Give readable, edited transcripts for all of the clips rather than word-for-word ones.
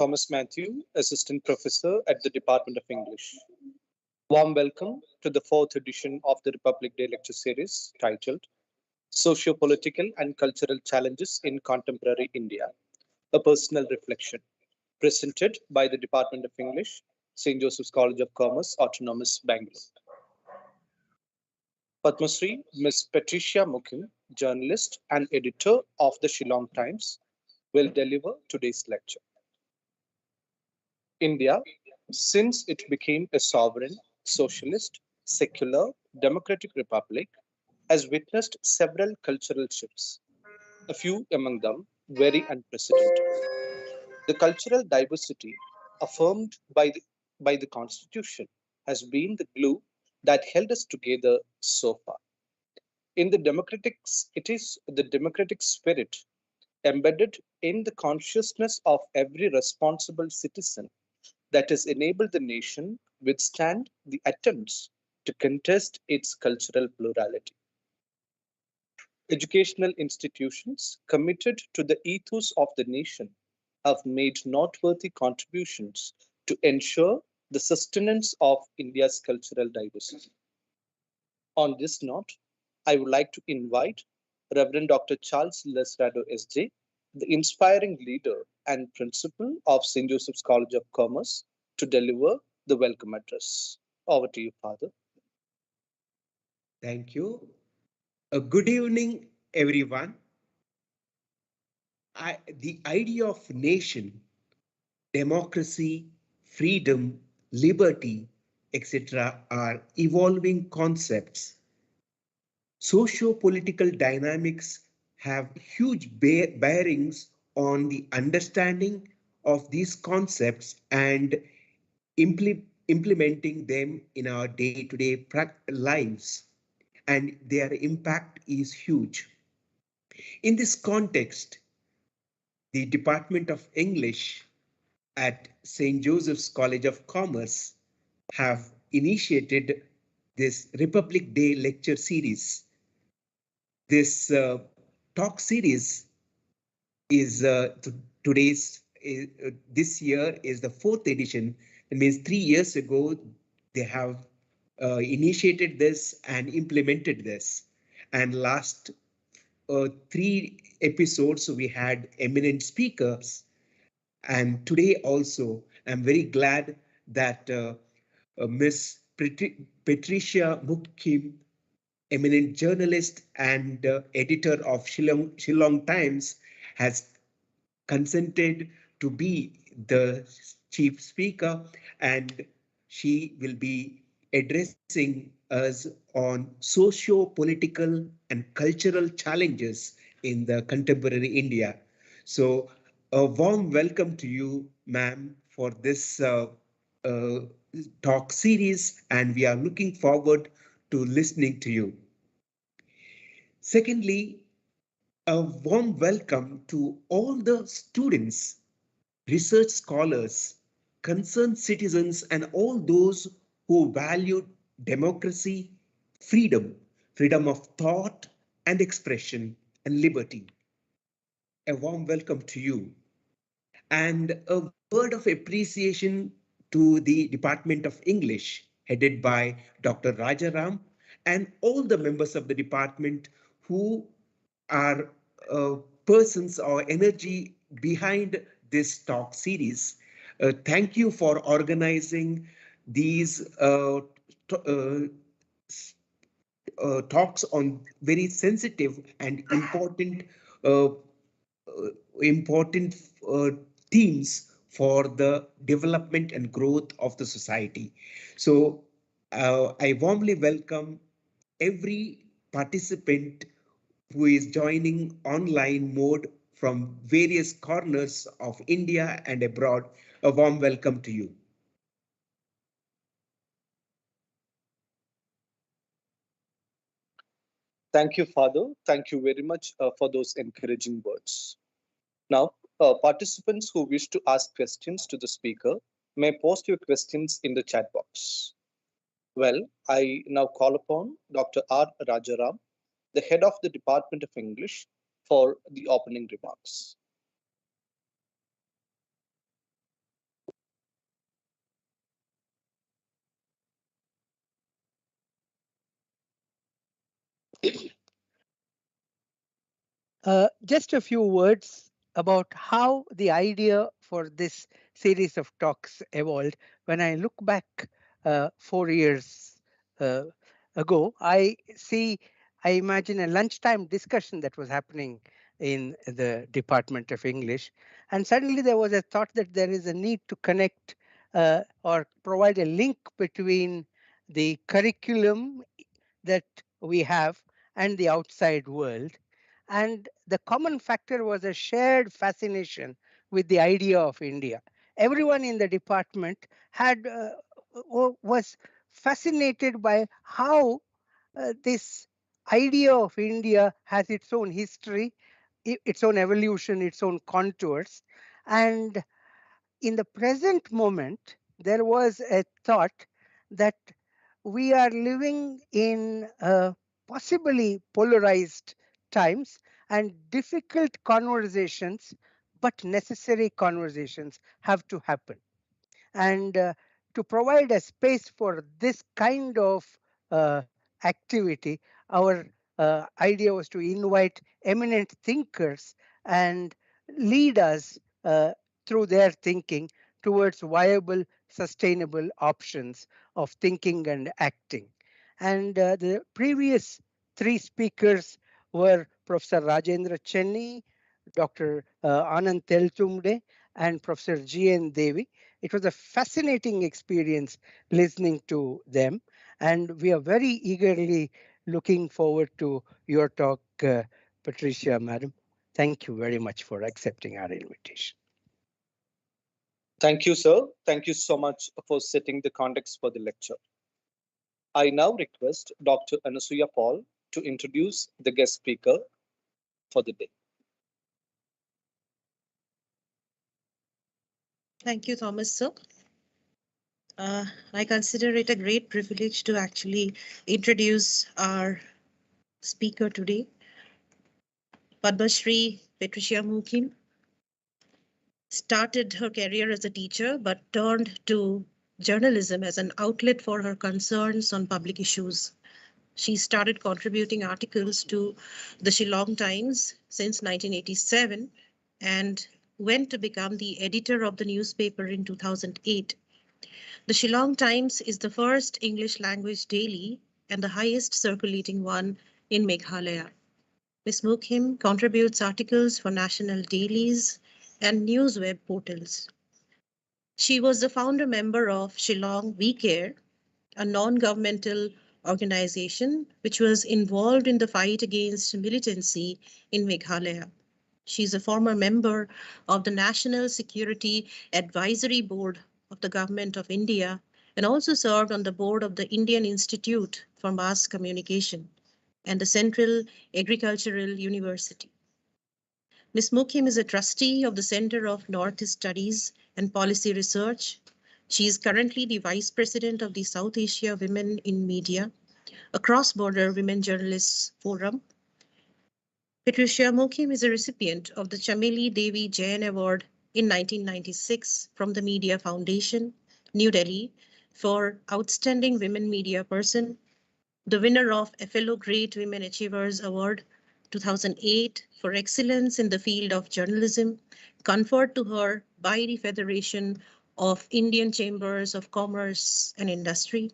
Thomas Matthew, Assistant Professor at the Department of English. Warm welcome to the fourth edition of the Republic Day Lecture Series titled Socio-political and Cultural Challenges in Contemporary India, a Personal Reflection, presented by the Department of English, St. Joseph's College of Commerce, Autonomous, Bangalore. Padma Shri Ms. Patricia Mukhim, journalist and editor of the Shillong Times, will deliver today's lecture. India, since it became a sovereign, socialist, secular, democratic republic, has witnessed several cultural shifts, a few among them very unprecedented. The cultural diversity affirmed by the Constitution has been the glue that held us together so far. It is the democratic spirit embedded in the consciousness of every responsible citizen that has enabled the nation withstand the attempts to contest its cultural plurality. Educational institutions committed to the ethos of the nation have made noteworthy contributions to ensure the sustenance of India's cultural diversity. On this note, I would like to invite Reverend Dr. Charles Lesrado SJ, the inspiring leader and principal of St. Joseph's College of Commerce, to deliver the welcome address. Over to you, Father. Thank you. Good evening, everyone. The idea of nation, democracy, freedom, liberty, etc. are evolving concepts. Socio-political dynamics have huge bearings on the understanding of these concepts and implementing them in our day-to-day lives, and their impact is huge. In this context, the Department of English at St. Joseph's College of Commerce have initiated this Republic Day lecture series. This talk series is this year is the fourth edition. It means 3 years ago they have initiated this and implemented this. And last 3 episodes we had eminent speakers. And today also I'm very glad that Miss Patricia Mukhim, eminent journalist and editor of Shillong Times, has consented to be the chief speaker, and she will be addressing us on socio-political and cultural challenges in the contemporary India. So a warm welcome to you, ma'am, for this uh, talk series, and we are looking forward to listening to you. Secondly, a warm welcome to all the students, research scholars, concerned citizens, and all those who value democracy, freedom of thought and expression, and liberty. A warm welcome to you. And a word of appreciation to the Department of English, headed by Dr. Rajaram, and all the members of the department who are persons or energy behind this talk series. Thank you for organizing these talks on very sensitive and uh, important themes for the development and growth of the society. So I warmly welcome every participant who is joining online mode from various corners of India and abroad. A warm welcome to you. Thank you, Father. Thank you very much for those encouraging words. Now, participants who wish to ask questions to the speaker may post your questions in the chat box. Well, I now call upon Dr. R. Rajaram, the head of the Department of English, for the opening remarks. Just a few words about how the idea for this series of talks evolved. When I look back 4 years uh, ago, I imagine a lunchtime discussion that was happening in the Department of English. And suddenly there was a thought that there is a need to connect or provide a link between the curriculum that we have and the outside world. And the common factor was a shared fascination with the idea of India. Everyone in the department was fascinated by how this idea of India has its own history, its own evolution, its own contours. And in the present moment, there was a thought that we are living in possibly polarized times, and difficult conversations, but necessary conversations, have to happen. And to provide a space for this kind of uh, activity, our idea was to invite eminent thinkers and lead us through their thinking towards viable, sustainable options of thinking and acting. And the previous three speakers were Professor Rajendra Chenni, Dr. Anand Teltumbde, and Professor N Devy. It was a fascinating experience listening to them, and we are very eagerly looking forward to your talk, Patricia, madam. Thank you very much for accepting our invitation. Thank you, sir. Thank you so much for setting the context for the lecture. I now request Dr. Anasuya Paul to introduce the guest speaker for the day. Thank you, Thomas, sir. I consider it a great privilege to actually introduce our speaker today, Padma Shri Patricia Mukhim. Started her career as a teacher, but turned to journalism as an outlet for her concerns on public issues. She started contributing articles to the Shillong Times since 1987 and went to become the editor of the newspaper in 2008. The Shillong Times is the first English language daily and the highest circulating one in Meghalaya. Ms. Mukhim contributes articles for national dailies and news web portals. She was the founder member of Shillong We Care, a non-governmental organization which was involved in the fight against militancy in Meghalaya. She's a former member of the National Security Advisory Board of the Government of India and also served on the board of the Indian Institute for Mass Communication and the Central Agricultural University. Ms. Mukhim is a trustee of the Center of Northeast Studies and Policy Research. She is currently the Vice President of the South Asia Women in Media, a cross-border women journalists forum. Patricia Mukhim is a recipient of the N Devy Jain Award in 1996 from the Media Foundation, New Delhi, for Outstanding Women Media Person, the winner of FLO Great Women Achievers Award 2008 for excellence in the field of journalism, conferred to her by the Federation of Indian Chambers of Commerce and Industry,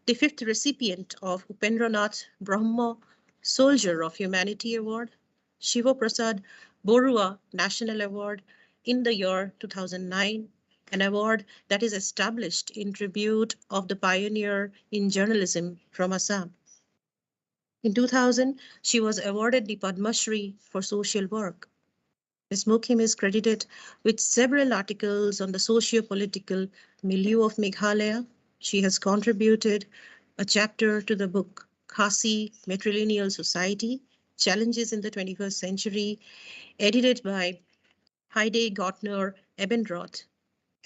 the fifth recipient of Upendranath Brahma Soldier of Humanity Award, Shiva Prasad Borua National Award in the year 2009, an award that is established in tribute of the pioneer in journalism from Assam. In 2000, she was awarded the Padma Shri for social work. Ms. Mukhim is credited with several articles on the socio-political milieu of Meghalaya. She has contributed a chapter to the book Khasi Matrilineal Society, Challenges in the 21st Century, edited by Heide Gottner Ebenroth,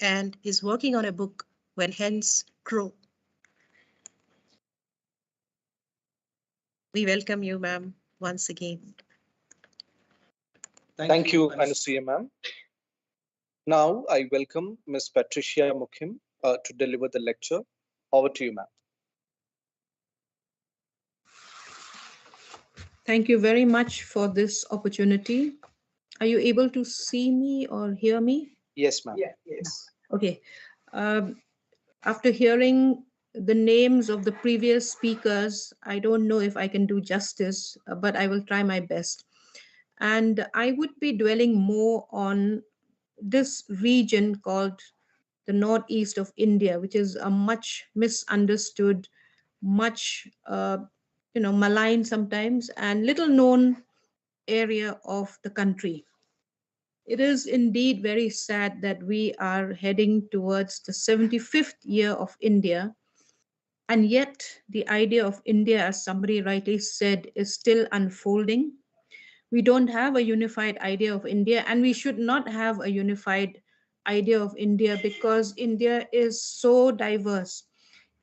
and is working on a book When Hens Crow. We welcome you, ma'am, once again. Thank you, Anasuya ma'am. Now I welcome Ms. Patricia Mukhim to deliver the lecture. Over to you, ma'am. Thank you very much for this opportunity. Are you able to see me or hear me? Yes, ma'am. Yes. Okay. Um, After hearing the names of the previous speakers, I don't know if I can do justice, but I will try my best. And I would be dwelling more on this region called the northeast of India, which is a much misunderstood, much maligned sometimes, and little known area of the country. It is indeed very sad that we are heading towards the 75th year of India, and yet the idea of India, as somebody rightly said, is still unfolding. We don't have a unified idea of India, and we should not have a unified idea of India because India is so diverse.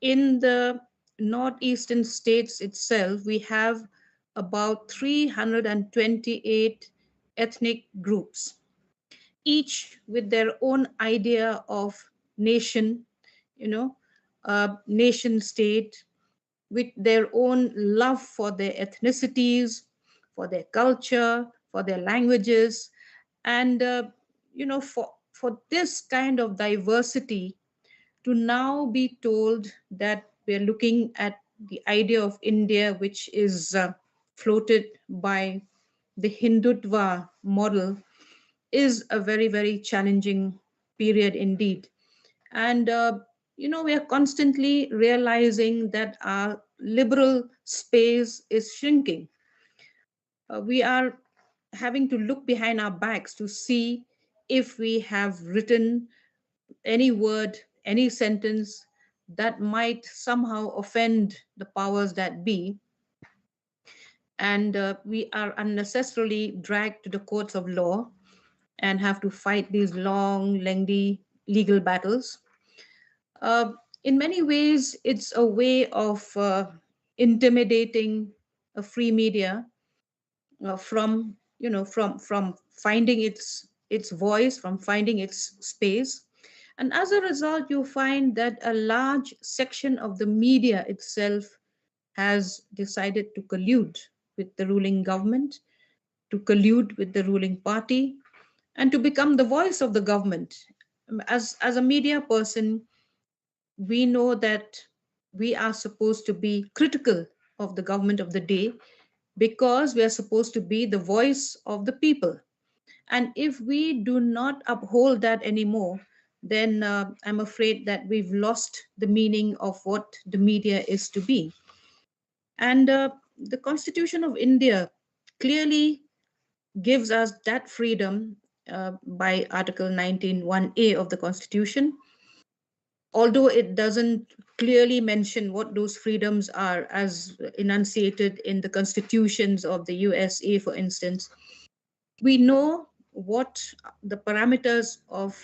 In the northeastern states itself, we have about 328 ethnic groups, each with their own idea of nation, you know, nation state, with their own love for their ethnicities, for their culture, for their languages, and for this kind of diversity to now be told that we're looking at the idea of India, which is floated by the Hindutva model, is a very, very challenging period indeed. And, we are constantly realizing that our liberal space is shrinking. We are having to look behind our backs to see if we have written any word, any sentence that might somehow offend the powers that be. And we are unnecessarily dragged to the courts of law and have to fight these long, lengthy legal battles. Uh, in many ways, it's a way of intimidating a free media from finding its voice, from finding its space. And as a result, you find that a large section of the media itself has decided to collude with the ruling government, to collude with the ruling party, and to become the voice of the government. As a media person, we know that we are supposed to be critical of the government of the day because we are supposed to be the voice of the people. And if we do not uphold that anymore, then I'm afraid that we've lost the meaning of what the media is to be. And the Constitution of India clearly gives us that freedom by Article 19(1)(a) of the Constitution, although it doesn't clearly mention what those freedoms are as enunciated in the constitutions of the USA, for instance. We know what the parameters of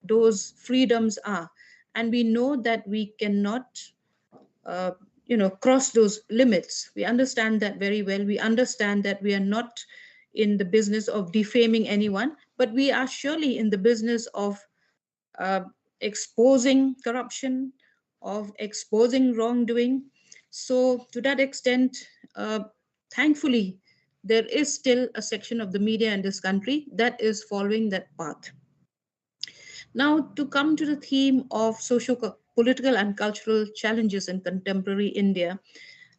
those freedoms are, and we know that we cannot uh, cross those limits. We understand that very well. We understand that we are not in the business of defaming anyone, but we are surely in the business of uh, exposing corruption, of exposing wrongdoing. So, to that extent, thankfully, there is still a section of the media in this country that is following that path. Now, to come to the theme of socio-political and cultural challenges in contemporary India,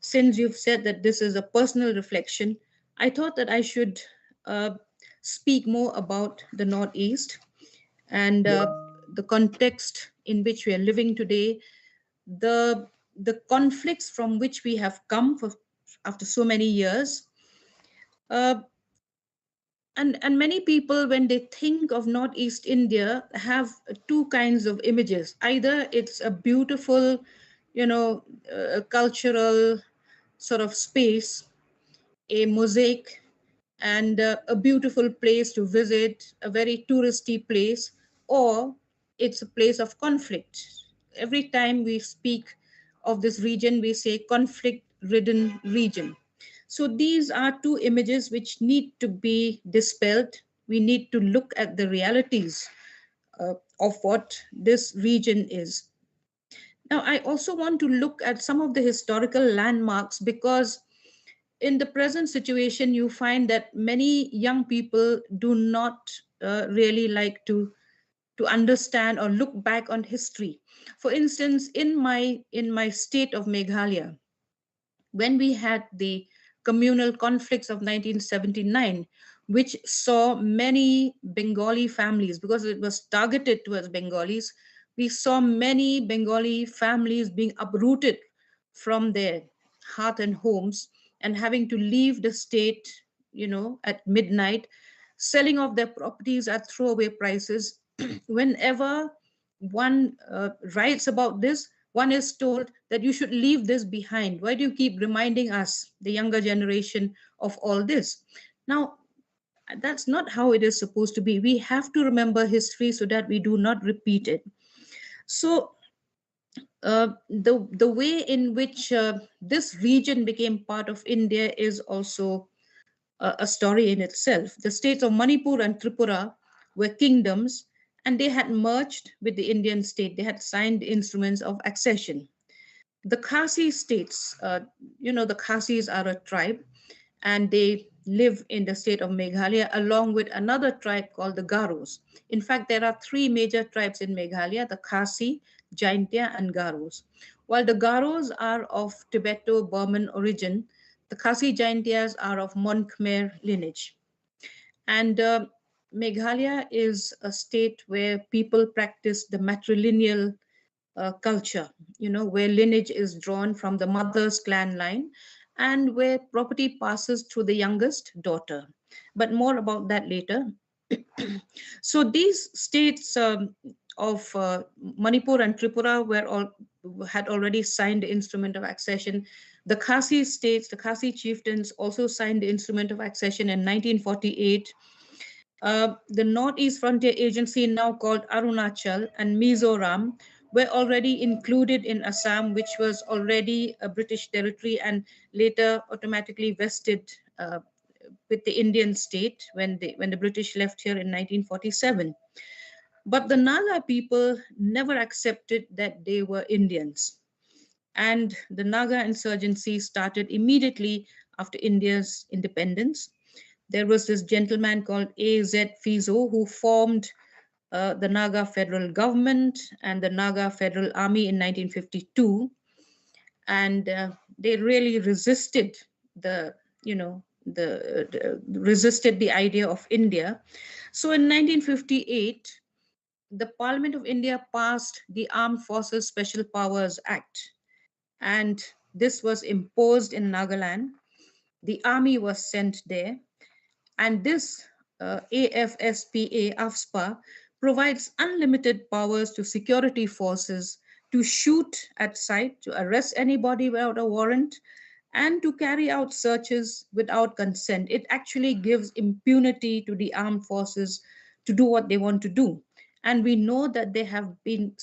since you've said that this is a personal reflection, I thought that I should uh, speak more about the Northeast and the context in which we are living today, the the conflicts from which we have come after so many years. Uh, and many people, when they think of Northeast India, have two kinds of images. Either it's a beautiful, cultural sort of space, a mosaic, and a beautiful place to visit, a very touristy place, or it's a place of conflict. Every time we speak of this region, we say conflict ridden region. So these are two images which need to be dispelled. We need to look at the realities of what this region is. Now, I also want to look at some of the historical landmarks because in the present situation, you find that many young people do not really like to understand or look back on history. For instance, in my state of Meghalaya, when we had the communal conflicts of 1979, which saw many Bengali families, because it was targeted towards Bengalis, we saw many Bengali families being uprooted from their hearth and homes and having to leave the state, at midnight, selling off their properties at throwaway prices. Whenever one writes about this, one is told that you should leave this behind. Why do you keep reminding us, the younger generation, of all this? Now, that's not how it is supposed to be. We have to remember history so that we do not repeat it. So, the way in which this region became part of India is also a story in itself. The states of Manipur and Tripura were kingdoms, and they had merged with the Indian state. They had signed instruments of accession. The Khasi states, the Khasis are a tribe, and they live in the state of Meghalaya along with another tribe called the Garos. In fact, there are three major tribes in Meghalaya: the Khasi, Jaintia, and Garos. While the Garos are of Tibeto-Burman origin, the Khasi Jaintias are of Mon Khmer lineage. And Meghalaya is a state where people practice the matrilineal culture, where lineage is drawn from the mother's clan line and where property passes to the youngest daughter. But more about that later. So these states of Manipur and Tripura had already signed the instrument of accession. The Khasi states, the Khasi chieftains also signed the instrument of accession in 1948. The Northeast Frontier Agency, now called Arunachal, and Mizoram were already included in Assam, which was already a British territory and later automatically vested with the Indian state when the British left here in 1947. But the Naga people never accepted that they were Indians. And the Naga insurgency started immediately after India's independence. There was this gentleman called A.Z. Fizo who formed the Naga federal government and the Naga Federal Army in 1952. And they really resisted resisted the idea of India. So in 1958, the Parliament of India passed the Armed Forces Special Powers Act, and this was imposed in Nagaland. The army was sent there, and this AFSPA, AFSPA, provides unlimited powers to security forces to shoot at sight, to arrest anybody without a warrant, and to carry out searches without consent. It actually gives impunity to the armed forces to do what they want to do. And we know that there have been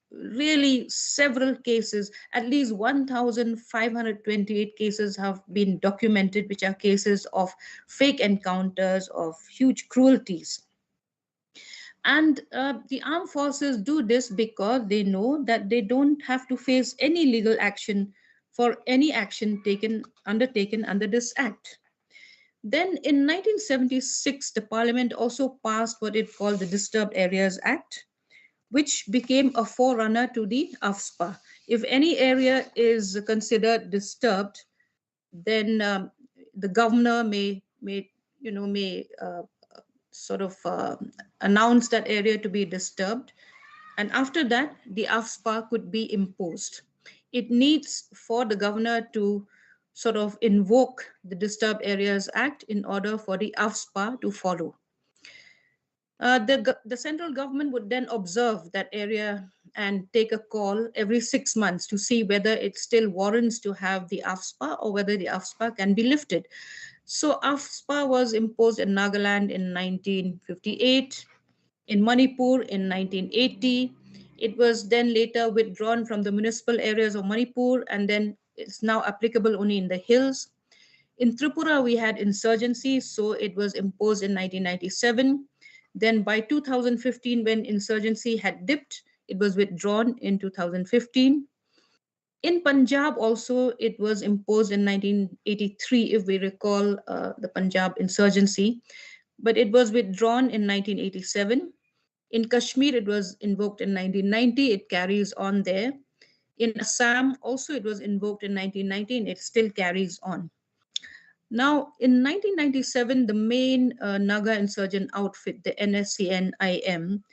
really several cases, at least 1,528 cases have been documented, which are cases of fake encounters, of huge cruelties. And the armed forces do this because they know that they don't have to face any legal action for any action undertaken under this act. Then in 1976, the parliament also passed what it called the Disturbed Areas Act, which became a forerunner to the AFSPA. If any area is considered disturbed, then the governor may announce that area to be disturbed, and after that, the AFSPA could be imposed. It needs for the governor to sort of invoke the Disturbed Areas Act in order for the AFSPA to follow. The central government would then observe that area and take a call every 6 months to see whether it still warrants to have the AFSPA or whether the AFSPA can be lifted. So AFSPA was imposed in Nagaland in 1958, in Manipur in 1980. It was then later withdrawn from the municipal areas of Manipur, and then it's now applicable only in the hills. In Tripura, we had insurgency, so it was imposed in 1997. Then by 2015, when insurgency had dipped, it was withdrawn in 2015. In Punjab also, it was imposed in 1983, if we recall the Punjab insurgency, but it was withdrawn in 1987. In Kashmir, it was invoked in 1990. It carries on there. In Assam, also, it was invoked in 1919. It still carries on. Now, in 1997, the main Naga insurgent outfit, the NSCN-IM,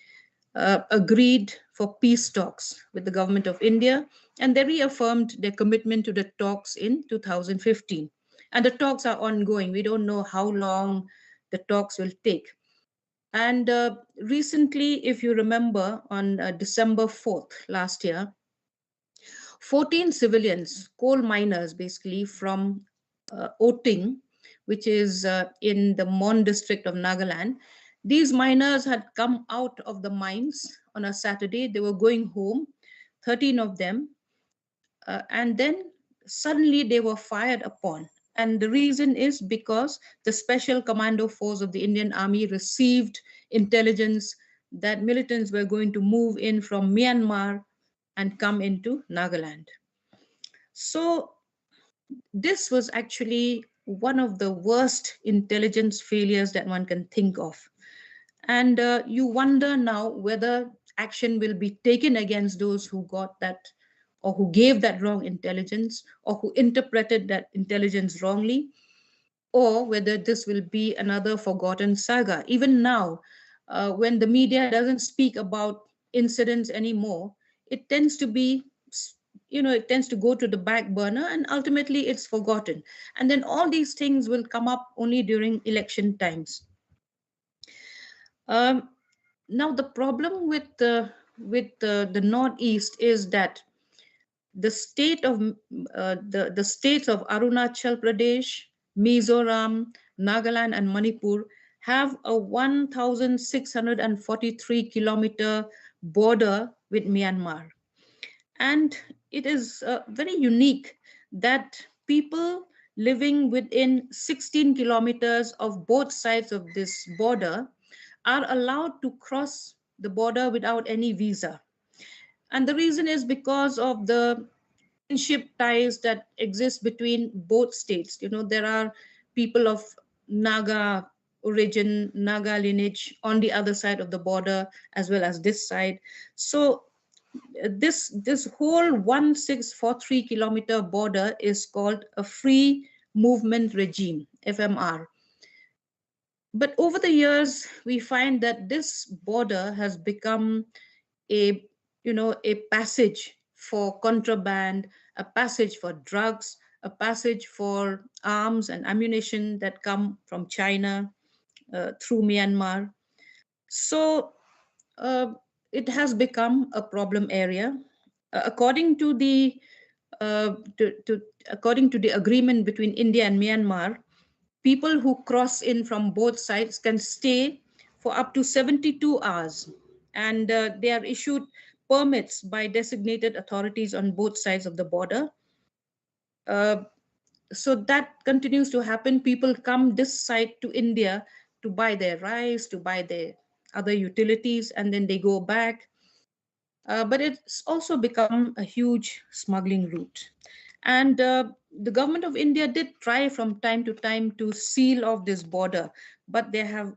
agreed for peace talks with the government of India, and they reaffirmed their commitment to the talks in 2015. And the talks are ongoing. We don't know how long the talks will take. And recently, if you remember, on December 4th last year, 14 civilians, coal miners basically from Oting, which is in the Mon district of Nagaland. These miners had come out of the mines on a Saturday. They were going home, 13 of them, and then suddenly they were fired upon. And the reason is because the Special Commando Force of the Indian Army received intelligence that militants were going to move in from Myanmar and come into Nagaland. So this was actually one of the worst intelligence failures that one can think of. And you wonder now whether action will be taken against those who got that or who gave that wrong intelligence or who interpreted that intelligence wrongly, or whether this will be another forgotten saga. Even now, when the media doesn't speak about incidents anymore, it tends to be, it tends to go to the back burner and ultimately it's forgotten. And then all these things will come up only during election times. Now the problem with the Northeast is that the state of the states of Arunachal Pradesh, Mizoram, Nagaland, and Manipur have a 1,643-kilometer border with Myanmar. And it is very unique that people living within 16 kilometers of both sides of this border are allowed to cross the border without any visa. And the reason is because of the kinship ties that exist between both states. There are people of Naga origin, Naga lineage on the other side of the border as well as this side. So this whole 1,643-kilometer border is called a free movement regime, FMR. But over the years, we find that this border has become a a passage for contraband, a passage for drugs, a passage for arms and ammunition that come from China through Myanmar. So it has become a problem area. According to the according to the agreement between India and Myanmar, people who cross in from both sides can stay for up to 72 hours, and they are issued permits by designated authorities on both sides of the border. Uh, so that continues to happen. People come this side to India to buy their rice, to buy their other utilities, and then they go back. But it's also become a huge smuggling route. And the government of India did try from time to time to seal off this border, but they have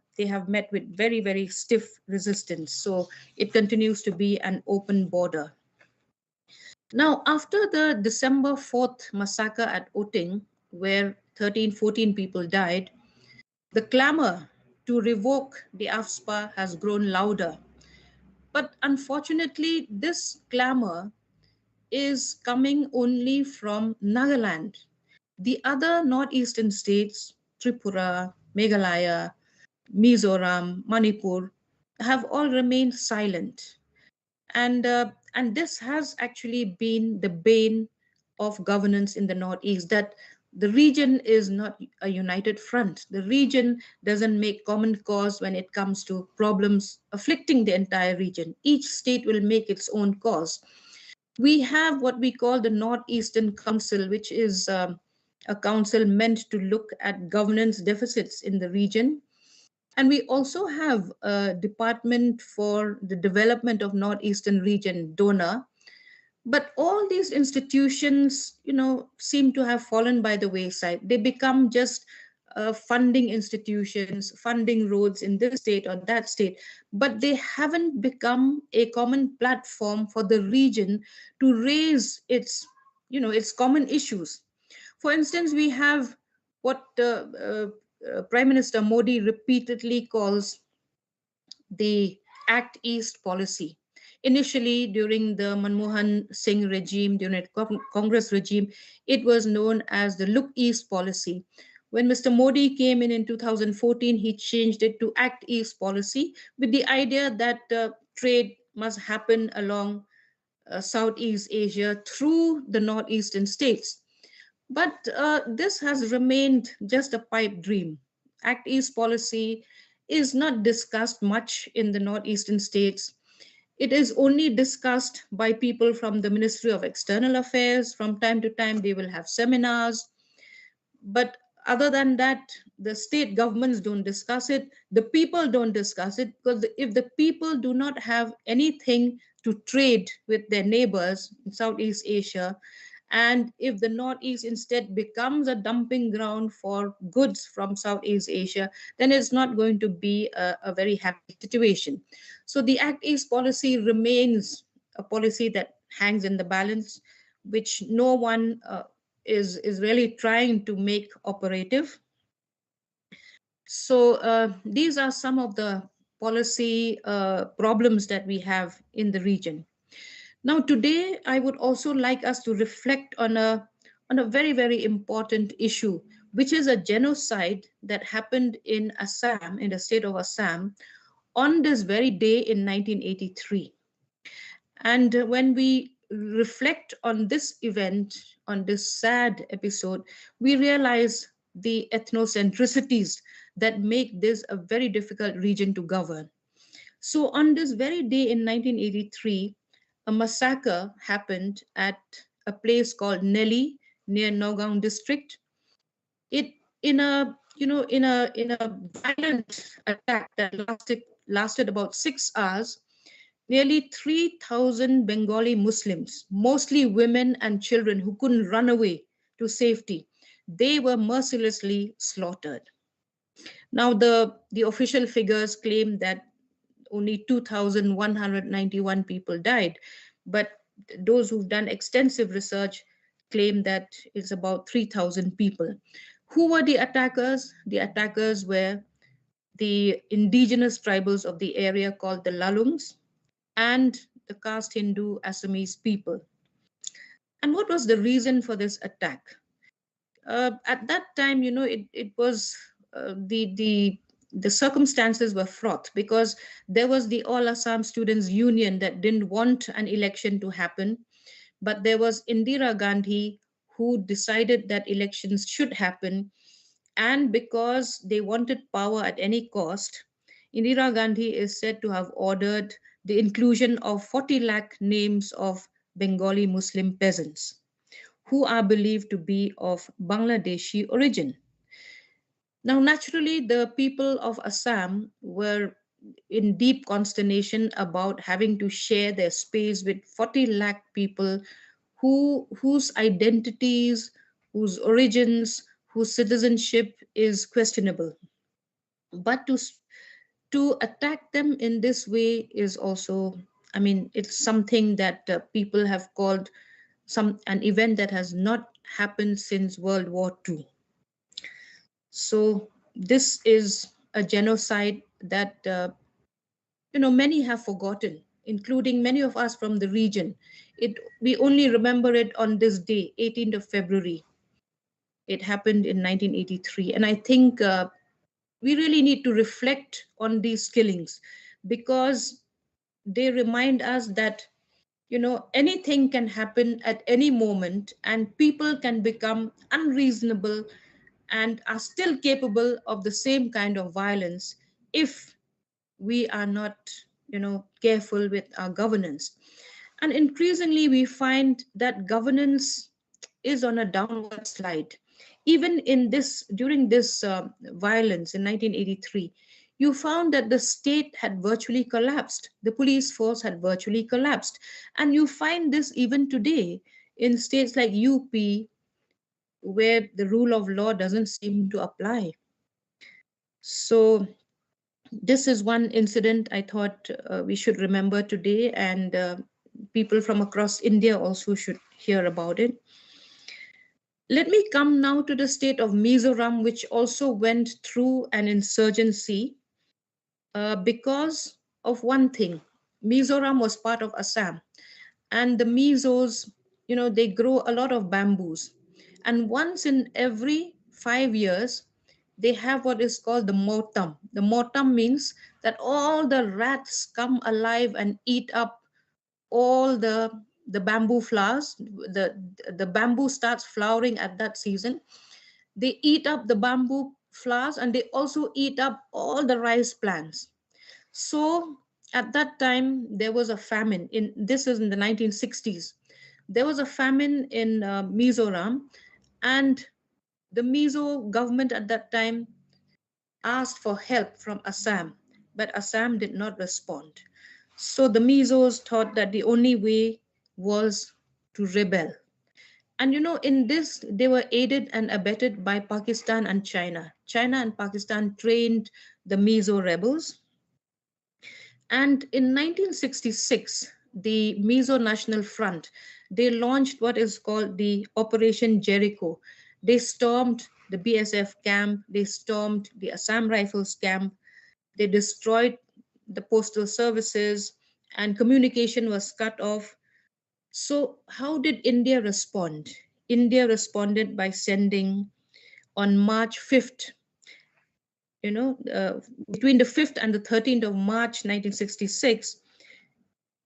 met with very, very stiff resistance. So it continues to be an open border. Now, after the December 4th massacre at Oting, where 13, 14 people died, the clamor to revoke the AFSPA has grown louder. But unfortunately, this clamor is coming only from Nagaland. The other northeastern states, Tripura, Meghalaya, Mizoram, Manipur, have all remained silent. And this has actually been the bane of governance in the Northeast, that the region is not a united front. The region doesn't make common cause when it comes to problems afflicting the entire region. Each state will make its own cause. We have what we call the Northeastern Council, which is a council meant to look at governance deficits in the region. And we also have a Department for the Development of Northeastern Region, DONA, But all these institutions, seem to have fallen by the wayside. They become just funding institutions, funding roads in this state or that state, but they haven't become a common platform for the region to raise its common issues. For instance, we have what Prime Minister Modi repeatedly calls the Act East policy. Initially, during the Manmohan Singh regime, during the Congress regime, it was known as the Look East policy. When Mr. Modi came in 2014, he changed it to Act East policy with the idea that trade must happen along Southeast Asia through the northeastern states. But this has remained just a pipe dream. Act East policy is not discussed much in the northeastern states. It is only discussed by people from the Ministry of External Affairs. From time to time, they will have seminars. But other than that, the state governments don't discuss it. The people don't discuss it, because if the people do not have anything to trade with their neighbors in Southeast Asia, and if the Northeast instead becomes a dumping ground for goods from Southeast Asia, then it's not going to be a very happy situation. So the Act East policy remains a policy that hangs in the balance, which no one is really trying to make operative. So these are some of the policy problems that we have in the region. Now, today, I would also like us to reflect on a very, very important issue, which is a genocide that happened in Assam, in the state of Assam, on this very day in 1983. And when we reflect on this event, on this sad episode, we realize the ethnocentricities that make this a very difficult region to govern. So, on this very day in 1983, a massacre happened at a place called Nelly near Nagaon district. It in a in a violent attack that lasted about 6 hours. Nearly 3,000 Bengali Muslims, mostly women and children who couldn't run away to safety, they were mercilessly slaughtered. Now, the official figures claim that only 2,191 people died, but those who've done extensive research claim that it's about 3,000 people. Who were the attackers? The attackers were the indigenous tribals of the area called the Lalungs and the caste Hindu Assamese people. And what was the reason for this attack? At that time, it was the circumstances were fraught because there was the All Assam Students Union that didn't want an election to happen, but there was Indira Gandhi who decided that elections should happen, and because they wanted power at any cost, Indira Gandhi is said to have ordered the inclusion of 40 lakh names of Bengali Muslim peasants who are believed to be of Bangladeshi origin. Now, naturally, the people of Assam were in deep consternation about having to share their space with 40 lakh people whose identities, whose origins, whose citizenship is questionable. But to attack them in this way is also, I mean, it's something that people have called an event that has not happened since World War II. So this is a genocide that many have forgotten, including many of us from the region. We only remember it on this day, 18th of February. It happened in 1983, and I think we really need to reflect on these killings because they remind us that anything can happen at any moment, and people can become unreasonable and are still capable of the same kind of violence if we are not careful with our governance. And increasingly we find that governance is on a downward slide. Even in this, during this violence in 1983, you found that the state had virtually collapsed. The police force had virtually collapsed. And you find this even today in states like UP, where the rule of law doesn't seem to apply. So, this is one incident I thought we should remember today, and people from across India also should hear about it. Let me come now to the state of Mizoram, which also went through an insurgency because of one thing. Mizoram was part of Assam, and the Mizos, they grow a lot of bamboos. And once in every 5 years, they have what is called the motam. The motam means that all the rats come alive and eat up all the bamboo flowers. The bamboo starts flowering at that season. They eat up the bamboo flowers, and they also eat up all the rice plants. So at that time there was a famine. In this is in the 1960s. There was a famine in Mizoram, and the Mizo government at that time asked for help from Assam, but Assam did not respond. So the Mizos thought that the only way was to rebel. And in this, they were aided and abetted by Pakistan and China. China and Pakistan trained the Mizo rebels. And in 1966, the Mizo National Front, they launched what is called the Operation Jericho. They stormed the BSF camp, they stormed the Assam Rifles camp, they destroyed the postal services, and communication was cut off. So, how did India respond? India responded by sending on March 5th, between the 5th and the 13th of March 1966,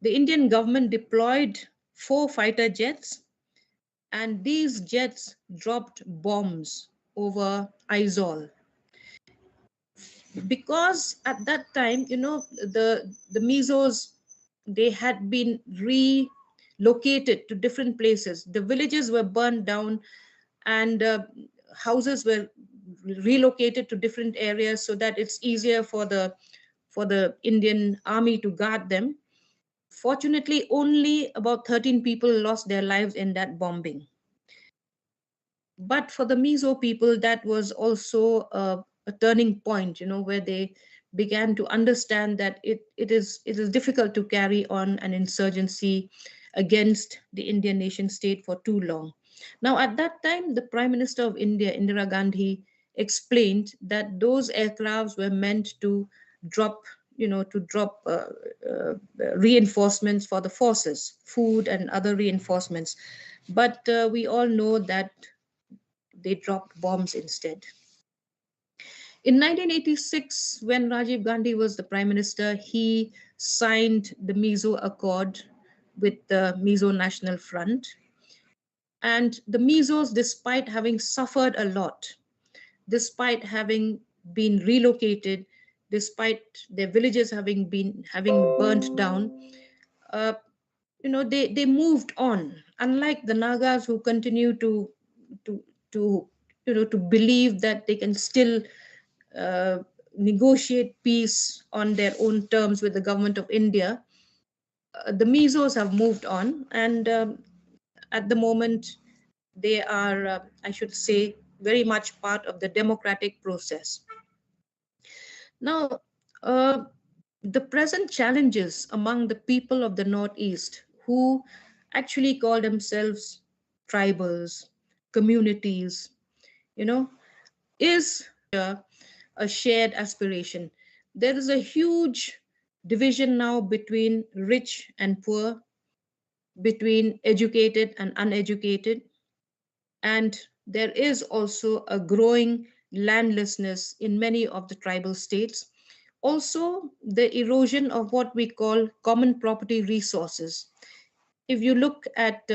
the Indian government deployed 4 fighter jets, and these jets dropped bombs over Aizawl. Because at that time, the Mizos, they had been relocated to different places. The villages were burned down, and houses were relocated to different areas so that it's easier for the Indian army to guard them. Fortunately, only about 13 people lost their lives in that bombing. But for the Mizo people, that was also a turning point, where they began to understand that it is difficult to carry on an insurgency against the Indian nation state for too long. Now, at that time, the Prime Minister of India, Indira Gandhi, explained that those aircrafts were meant to drop, reinforcements for the forces, food and other reinforcements. But we all know that they dropped bombs instead. In 1986, when Rajiv Gandhi was the Prime Minister, he signed the Mizo Accord with the Mizo National Front. And the Mizos, despite having suffered a lot, despite having been relocated, despite their villages having burnt down, uh, they moved on. Unlike the Nagas, who continue to to to believe that they can still uh, negotiate peace on their own terms with the government of India, the Mizos have moved on, and at the moment they are, I should say, very much part of the democratic process. Now, the present challenges among the people of the Northeast, who actually call themselves tribals, communities, is a shared aspiration. There is a huge division now between rich and poor, between educated and uneducated, and there is also a growing landlessness in many of the tribal states. Also, the erosion of what we call common property resources. If you look at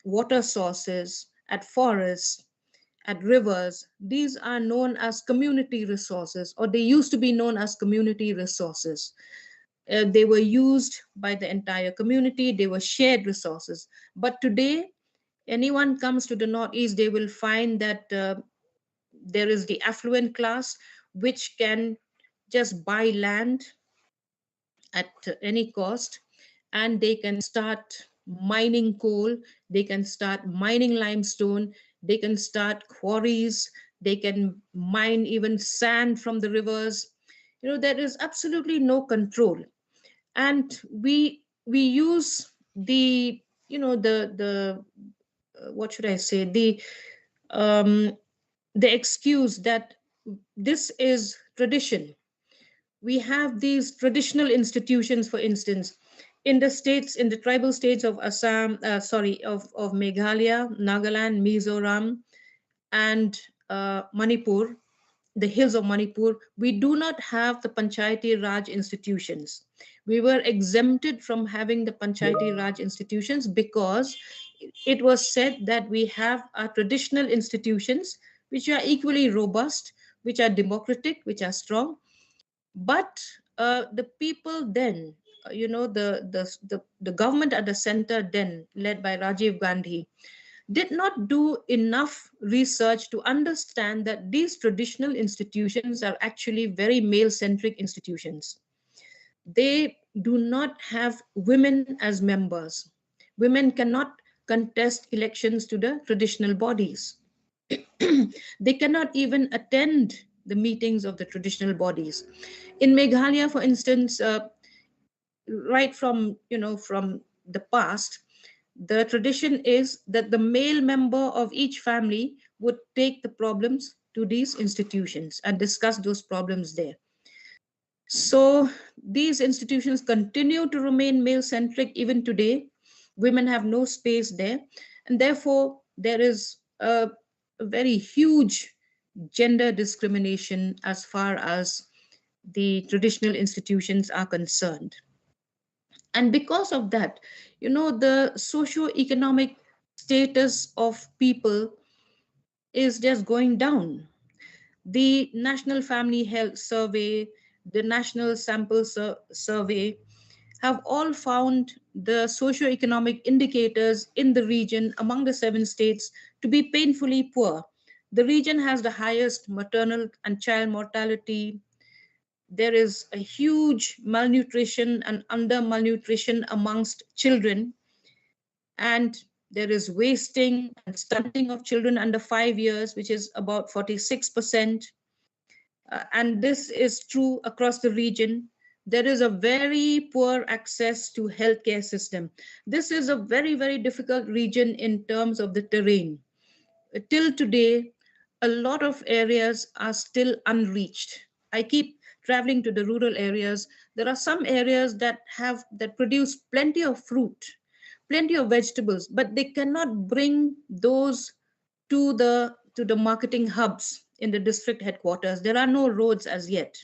water sources, at forests, at rivers, these are known as community resources, or they used to be known as community resources. They were used by the entire community, they were shared resources. But today, anyone comes to the Northeast, they will find that there is the affluent class which can just buy land at any cost, and they can start mining coal, they can start mining limestone, they can start quarries, they can mine even sand from the rivers. There is absolutely no control. And we use the what should I say, um, the excuse that this is tradition. We have these traditional institutions, for instance, in the states, in the tribal states of of Meghalaya, Nagaland, Mizoram, and Manipur, the hills of Manipur, we do not have the Panchayati Raj institutions. We were exempted from having the Panchayati Raj institutions because it was said that we have our traditional institutions which are equally robust, which are democratic, which are strong. But the people then, the government at the center then, led by Rajiv Gandhi, did not do enough research to understand that these traditional institutions are actually very male centric institutions. They do not have women as members. Women cannot contest elections to the traditional bodies. They cannot even attend the meetings of the traditional bodies. In Meghalaya, for instance, right from from the past, the tradition is that the male member of each family would take the problems to these institutions and discuss those problems there. So these institutions continue to remain male centric even today. Women have no space there, and therefore there is a very huge gender discrimination as far as the traditional institutions are concerned. And because of that, the socio-economic status of people is just going down. The National Family Health Survey, the National Sample Survey have all found the socio-economic indicators in the region among the 7 states to be painfully poor. The region has the highest maternal and child mortality. There is a huge malnutrition and under malnutrition amongst children, and there is wasting and stunting of children under 5 years, which is about 46%. And this is true across the region. There is a very poor access to healthcare system. This is a very, very difficult region in terms of the terrain. Till today, a lot of areas are still unreached. I keep traveling to the rural areas. There are some areas that produce plenty of fruit, plenty of vegetables, but they cannot bring those to the marketing hubs in the district headquarters. There are no roads as yet,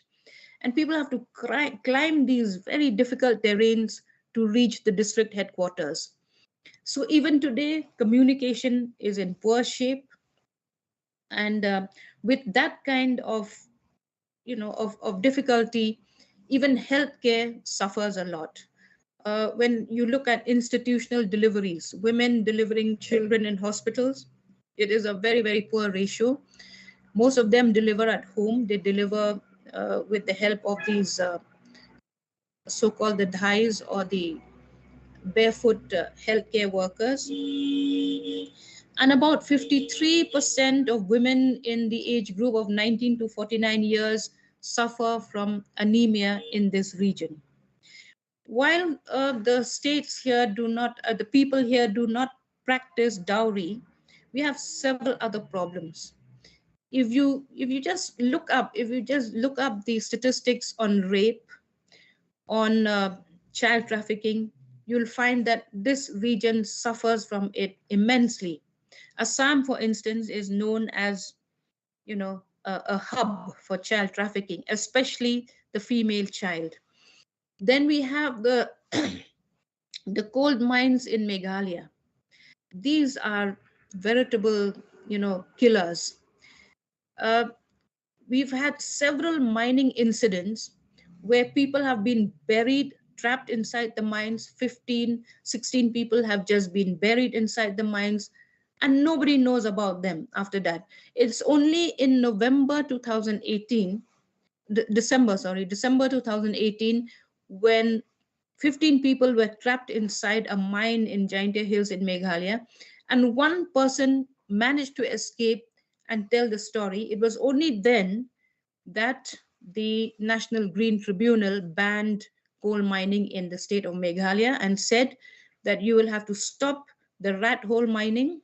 and people have to climb these very difficult terrains to reach the district headquarters. So even today, communication is in poor shape, and with that kind of of difficulty, even healthcare suffers a lot. When you look at institutional deliveries, women delivering children in hospitals, it is a very, very poor ratio. Most of them deliver at home. They deliver with the help of these so-called the dhais, or the barefoot healthcare workers. And about 53% of women in the age group of 19 to 49 years suffer from anemia in this region. While the states here do not, the people here do not practice dowry, we have several other problems. If you just look up the statistics on rape, on child trafficking, you'll find that this region suffers from it immensely. Assam, for instance, is known as a hub for child trafficking, especially the female child. Then we have the the gold mines in Meghalaya. These are veritable, killers. Uh, we've had several mining incidents where people have been buried, trapped inside the mines. 15, 16 people have just been buried inside the mines, and nobody knows about them after that. It's only in November 2018 December 2018, when 15 people were trapped inside a mine in Jaintia Hills in Meghalaya, and one person managed to escape and tell the story. It was only then that the National Green Tribunal banned coal mining in the state of Meghalaya and said that you will have to stop the rat hole mining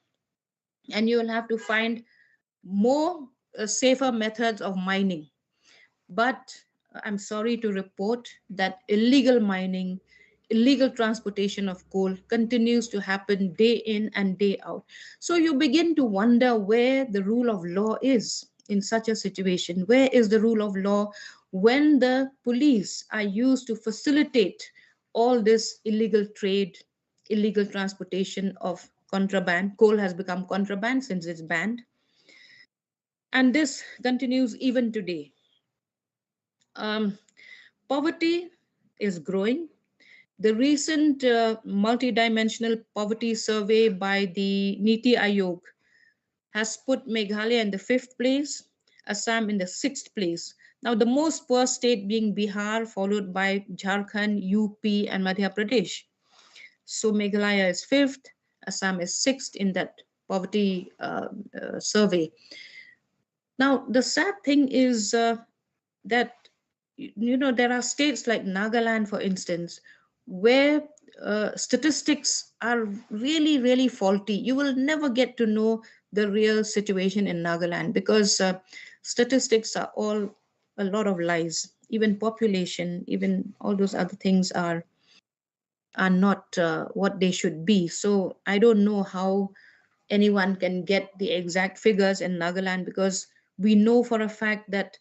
and you will have to find more safer methods of mining. But I'm sorry to report that illegal mining, illegal transportation of coal continues to happen day in and day out. So you begin to wonder where the rule of law is in such a situation. Where is the rule of law when the police are used to facilitate all this illegal trade, illegal transportation of contraband? Coal has become contraband since it's banned. And this continues even today. Um, Poverty is growing. The recent multidimensional poverty survey by the Niti Aayog has put Meghalaya in the 5th place, Assam in the 6th place. Now, the most poor state being Bihar, followed by Jharkhand, UP, and Madhya Pradesh. So, Meghalaya is 5th, Assam is 6th in that poverty survey. Now, the sad thing is that there are states like Nagaland, for instance, where statistics are really, really faulty. You will never get to know the real situation in Nagaland because statistics are all a lot of lies. Even population, even all those other things are not what they should be. So I don't know how anyone can get the exact figures in Nagaland, because we know for a fact that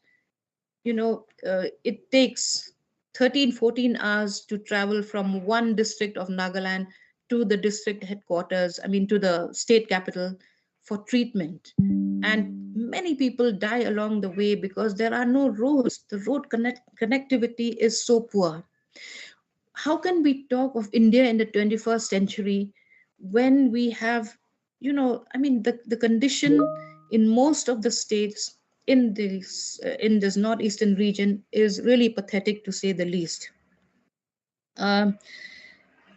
it takes 13, 14 hours to travel from one district of Nagaland to the district headquarters, I mean, to the state capital for treatment. And many people die along the way because there are no roads. The road connectivity is so poor. How can we talk of India in the 21st century when we have, the condition in most of the states in this northeastern region is really pathetic, to say the least. Um,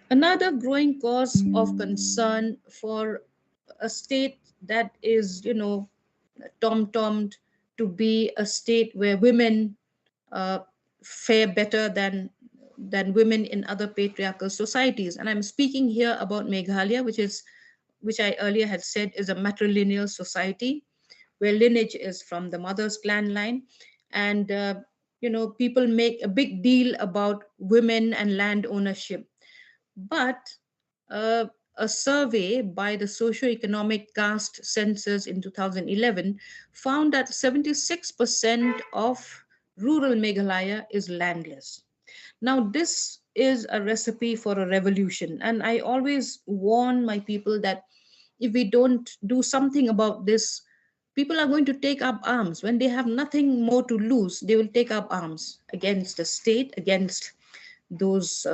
Another growing cause of concern for a state that is, tom-tommed to be a state where women uh, fare better than women in other patriarchal societies. And I'm speaking here about Meghalaya, which I earlier had said is a matrilineal society where lineage is from the mother's clan line. And, people make a big deal about women and land ownership. But uh, a survey by the Socio-economic Caste Census in 2011 found that 76% of rural Meghalaya is landless. Now, this is a recipe for a revolution. And I always warn my people that if we don't do something about this, people are going to take up arms. When they have nothing more to lose, they will take up arms against the state, against those,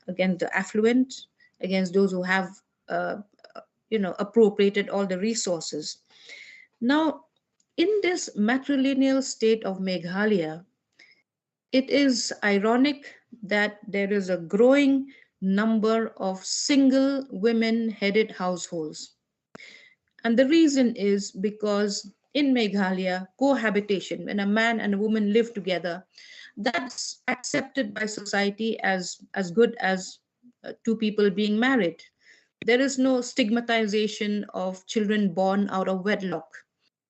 against the affluent, against those who have, appropriated all the resources. Now, in this matrilineal state of Meghalaya, it is ironic that there is a growing number of single women headed households. And the reason is because in Meghalaya, cohabitation, when a man and a woman live together, that's accepted by society as good as two people being married. There is no stigmatization of children born out of wedlock,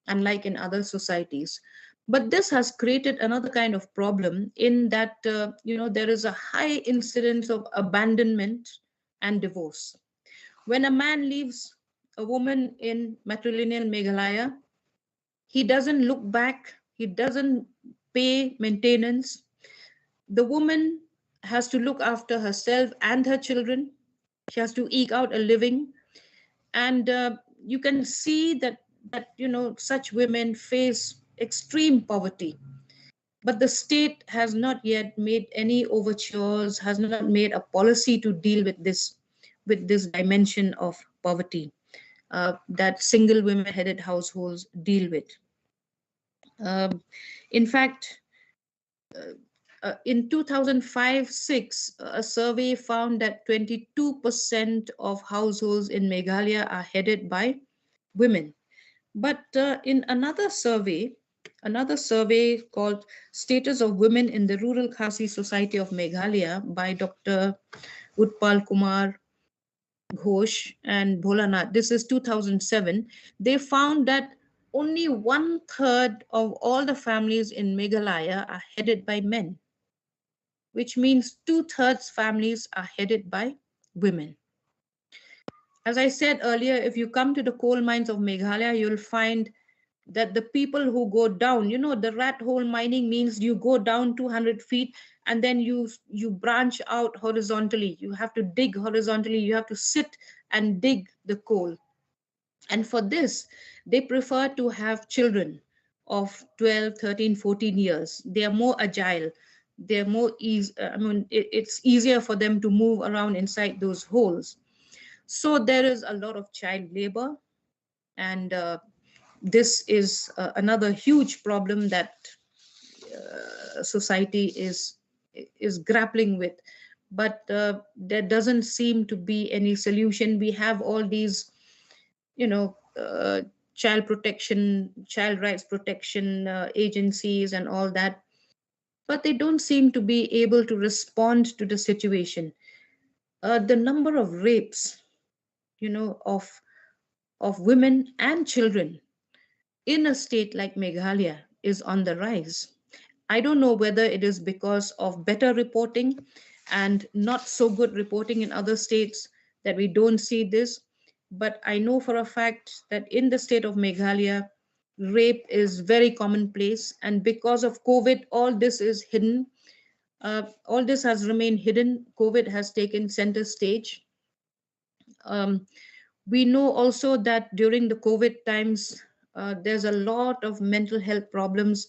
unlike in other societies. But this has created another kind of problem in that, there is a high incidence of abandonment and divorce. When a man leaves a woman in matrilineal Meghalaya, he doesn't look back, he doesn't pay maintenance. The woman has to look after herself and her children. She has to eke out a living. And you can see that such women face extreme poverty. But the state has not yet made any overtures, has not made a policy to deal with this dimension of poverty that single women headed households deal with. Um, in fact, in 2005-6, a survey found that 22% of households in Meghalaya are headed by women. But in another survey called Status of Women in the Rural Khasi Society of Meghalaya by Dr. Utpal Kumar Ghosh and Bholanath, this is 2007, they found that only 1/3 of all the families in Meghalaya are headed by men, which means 2/3 families are headed by women. As I said earlier, if you come to the coal mines of Meghalaya, you'll find that the people who go down, the rat hole mining means you go down 200 feet and then you branch out horizontally. You have to dig horizontally. You have to sit and dig the coal. And for this, they prefer to have children of 12, 13, 14 years. They are more agile. They're more easy. It's easier for them to move around inside those holes. So there is a lot of child labor, and this is another huge problem that society is grappling with. But there doesn't seem to be any solution. We have all these, child protection, child rights protection agencies and all that, but they don't seem to be able to respond to the situation. The number of rapes, of women and children in a state like Meghalaya is on the rise. I don't know whether it is because of better reporting and not so good reporting in other states that we don't see this, but I know for a fact that in the state of Meghalaya, rape is very commonplace, and because of COVID, all this is hidden. All this has remained hidden. COVID has taken center stage. Um, we know also that during the COVID times, there's a lot of mental health problems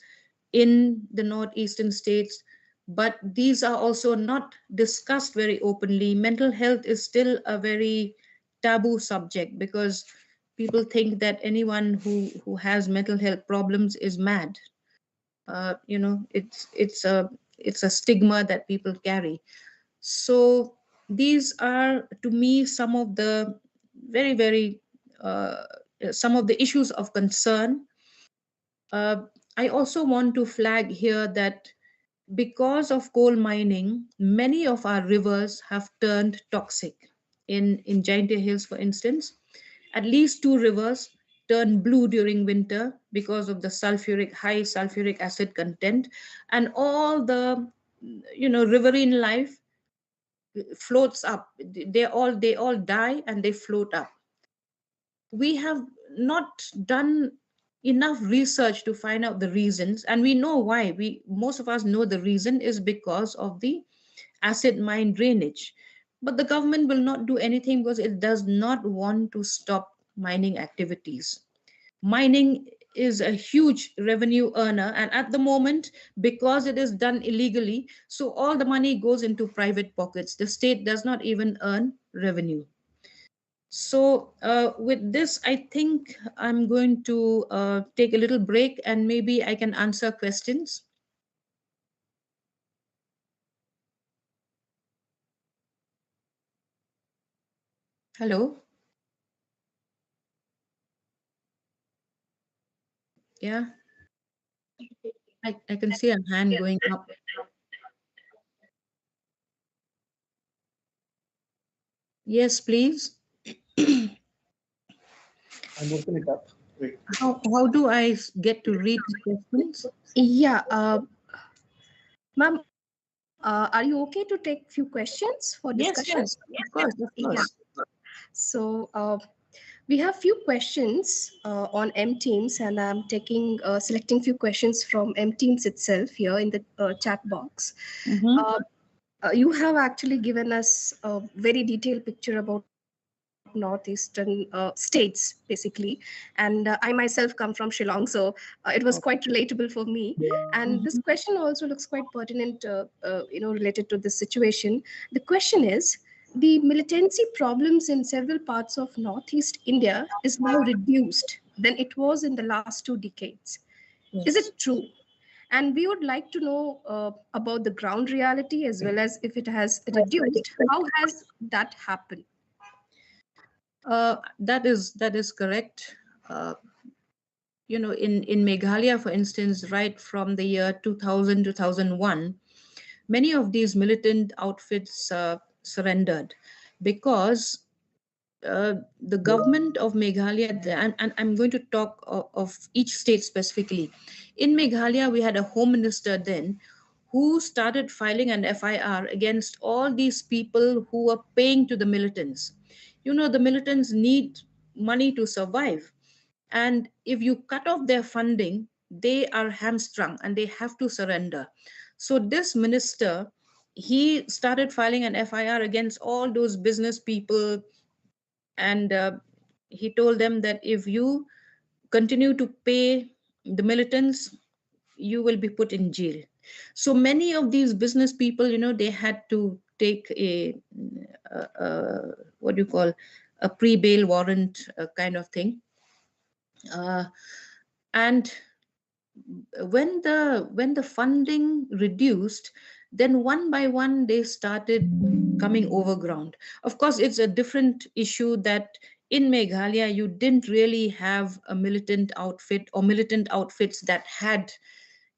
in the northeastern states, but these are also not discussed very openly. Mental health is still a very taboo subject because people think that anyone who has mental health problems is mad. It's a stigma that people carry. So these are, to me, some of the very, very some of the issues of concern. I also want to flag here that because of coal mining, many of our rivers have turned toxic. In Giant Hills, for instance, at least 2 rivers turn blue during winter because of the high sulfuric acid content, and all the riverine life floats up. They all die and they float up. We have not done enough research to find out the reasons, and we know why. Most of us know the reason is because of the acid mine drainage, but the government will not do anything because it does not want to stop mining activities. Mining is a huge revenue earner, and at the moment, because it is done illegally, so all the money goes into private pockets. The state does not even earn revenue. So with this, I think I'm going to take a little break and maybe I can answer questions. Hello? Yeah, I can see a hand going up. Yes, please. I'm opening it up. Wait. How do I get to read the questions? Yeah, ma'am, are you okay to take few questions for discussion? Yes, of course, of Yeah. course. So we have few questions on M Teams, and I'm selecting few questions from M Teams itself here in the chat box. Mhm. You have actually given us a very detailed picture about northeastern states, basically, and I myself come from Shillong, so it was quite relatable for me. And this Mhm. question also looks quite pertinent, related to this situation. The question is: the militancy problems in several parts of northeast India is now reduced than it was in the last 2 decades. Is Yes. it true? And we would like to know about the ground reality, as well as if it has reduced, how has that happened? That is correct. In Meghalaya, for instance, right from the year 2000, 2001, many of these militant outfits surrendered because the government of Meghalaya, and I'm going to talk of each state specifically. In Meghalaya, we had a home minister then who started filing an FIR against all these people who were paying to the militants. The militants need money to survive. And if you cut off their funding, they are hamstrung and they have to surrender. So this minister, he started filing an FIR against all those business people, and he told them that if you continue to pay the militants, you will be put in jail. So many of these business people, they had to take what do you call, a pre-bail warrant kind of thing. And when the funding reduced, then one by one they started coming overground. Of course, it's a different issue that in Meghalaya you didn't really have a militant outfit or militant outfits that had,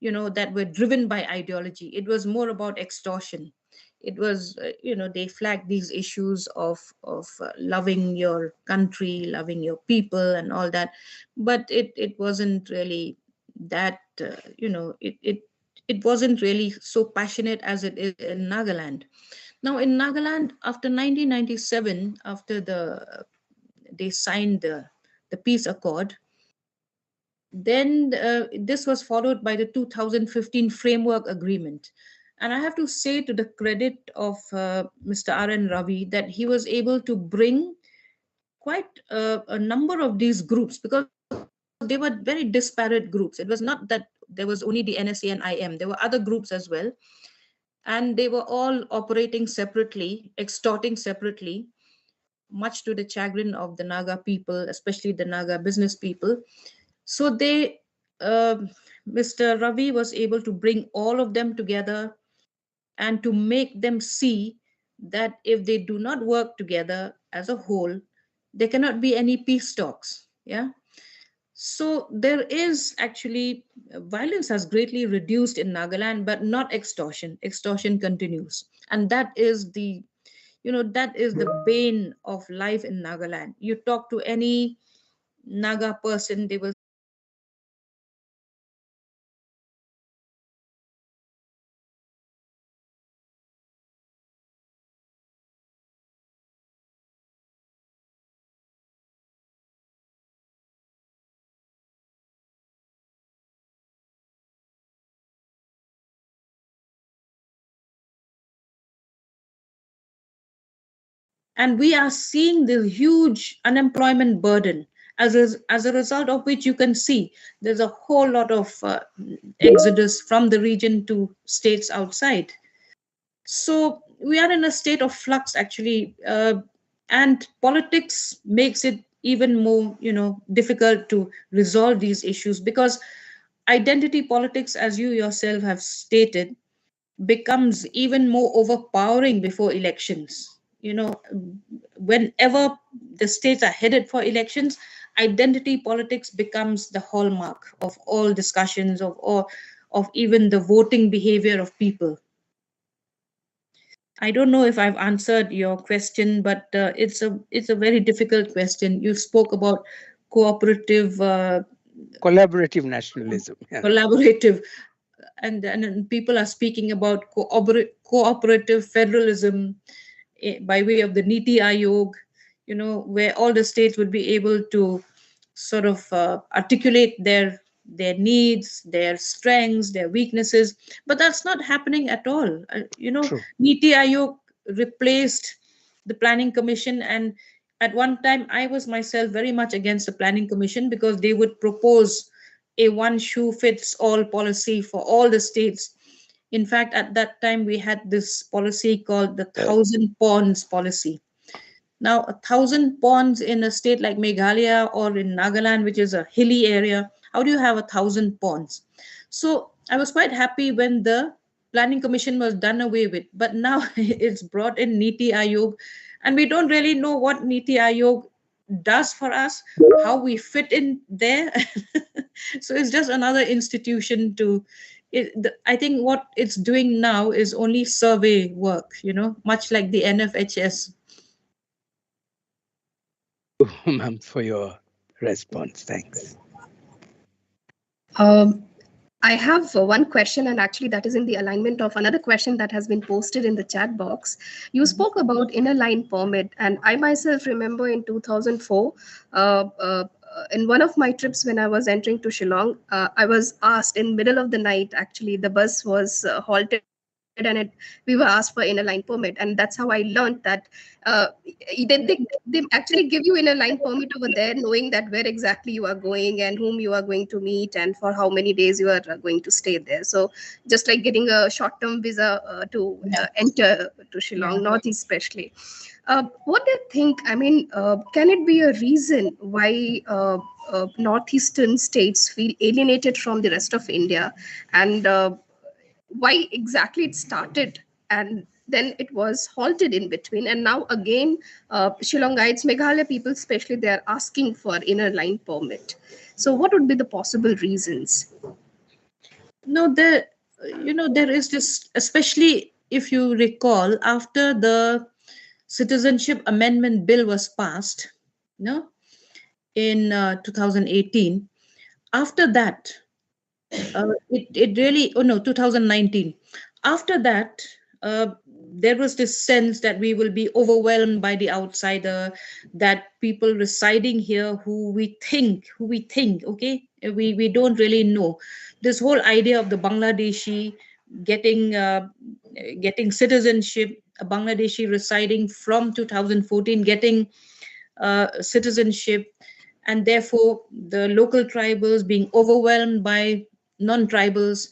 that were driven by ideology. It was more about extortion. It was, they flagged these issues of loving your country, loving your people and all that, but it wasn't really that, it wasn't really so passionate as it is in Nagaland. Now in Nagaland, after 1997, after they signed the peace accord, then this was followed by the 2015 framework agreement. And I have to say, to the credit of Mr. R.N. Ravi, that he was able to bring quite a number of these groups, because they were very disparate groups. It was not that there was only the NSA and IM, there were other groups as well. And they were all operating separately, extorting separately, much to the chagrin of the Naga people, especially the Naga business people. So uh, Mr. Ravi was able to bring all of them together and to make them see that if they do not work together as a whole, there cannot be any peace talks. Yeah. So there is actually, violence has greatly reduced in Nagaland, but not extortion. Extortion continues, and that is the bane of life in Nagaland. You talk to any Naga person, they will say that and we are seeing the huge unemployment burden, as a result of which you can see there's a whole lot of exodus from the region to states outside. So we are in a state of flux actually, and politics makes it even more difficult to resolve these issues, because identity politics, as you yourself have stated, becomes even more overpowering before elections. Whenever the states are headed for elections, identity politics becomes the hallmark of all discussions of even the voting behavior of people. I don't know if I've answered your question, but it's a very difficult question. You spoke about cooperative, Collaborative nationalism. Yeah. collaborative, and people are speaking about cooperative federalism, by way of the Niti Aayog, where all the states would be able to sort of articulate their needs, their strengths, their weaknesses. But that's not happening at all. True. Niti Aayog replaced the Planning Commission, and at one time I was myself very much against the Planning Commission, because they would propose a one shoe fits all policy for all the states. In fact, at that time, we had this policy called the thousand ponds policy. Now, 1,000 ponds in a state like Meghalaya or in Nagaland, which is a hilly area, how do you have 1,000 ponds? So I was quite happy when the planning commission was done away with, but now it's brought in Niti Aayog, and we don't really know what Niti Aayog does for us, how we fit in there. So it's just another institution to. I think what it's doing now is only survey work, much like the NFHS. Ma'am, for your response. Thanks. Um, I have one question, and actually, that is in the alignment of another question that has been posted in the chat box. You spoke about inner line permit, and I myself remember in 2004, in one of my trips when I was entering to Shillong, I was asked in middle of the night. Actually, the bus was halted, and we were asked for inner line permit, and that's how I learned that uh, they actually give you inner line permit over there, knowing that where exactly you are going and whom you are going to meet and for how many days you are going to stay there. So just like getting a short-term visa to Yeah. enter to Yeah. Shillong, Northeast especially. What do you think? I mean, can it be a reason why northeastern states feel alienated from the rest of India, and why exactly it started and then it was halted in between, and now again Shillongites, Meghalaya people especially, they are asking for inner line permit. So what would be the possible reasons? No, there is this, especially if you recall, after the Citizenship Amendment Bill was passed, no, in 2018. After that, it really, oh no, 2019. After that, uh, there was this sense that we will be overwhelmed by the outsider, that people residing here who we think, okay, we don't really know. This whole idea of the Bangladeshi getting getting citizenship, a Bangladeshi residing from 2014 getting citizenship, and therefore the local tribals being overwhelmed by non-tribals.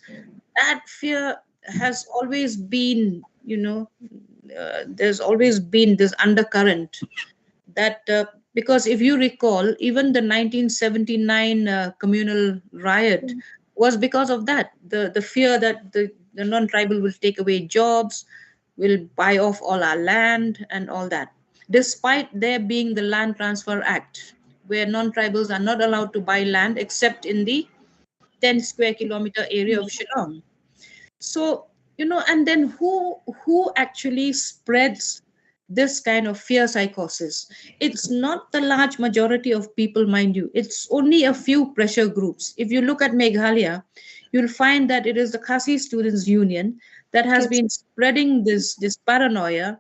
That fear has always been, there's always been this undercurrent that because if you recall, even the 1979 communal riot was because of that, the fear that the non-tribal will take away jobs, will buy off all our land and all that, despite there being the Land Transfer Act, where non-tribals are not allowed to buy land except in the 10 square kilometer area of Shillong. So, and then who actually spreads this kind of fear psychosis? It's not the large majority of people, mind you. It's only a few pressure groups. If you look at Meghalaya, you'll find that it is the Khasi Students Union that has Yes. been spreading this paranoia.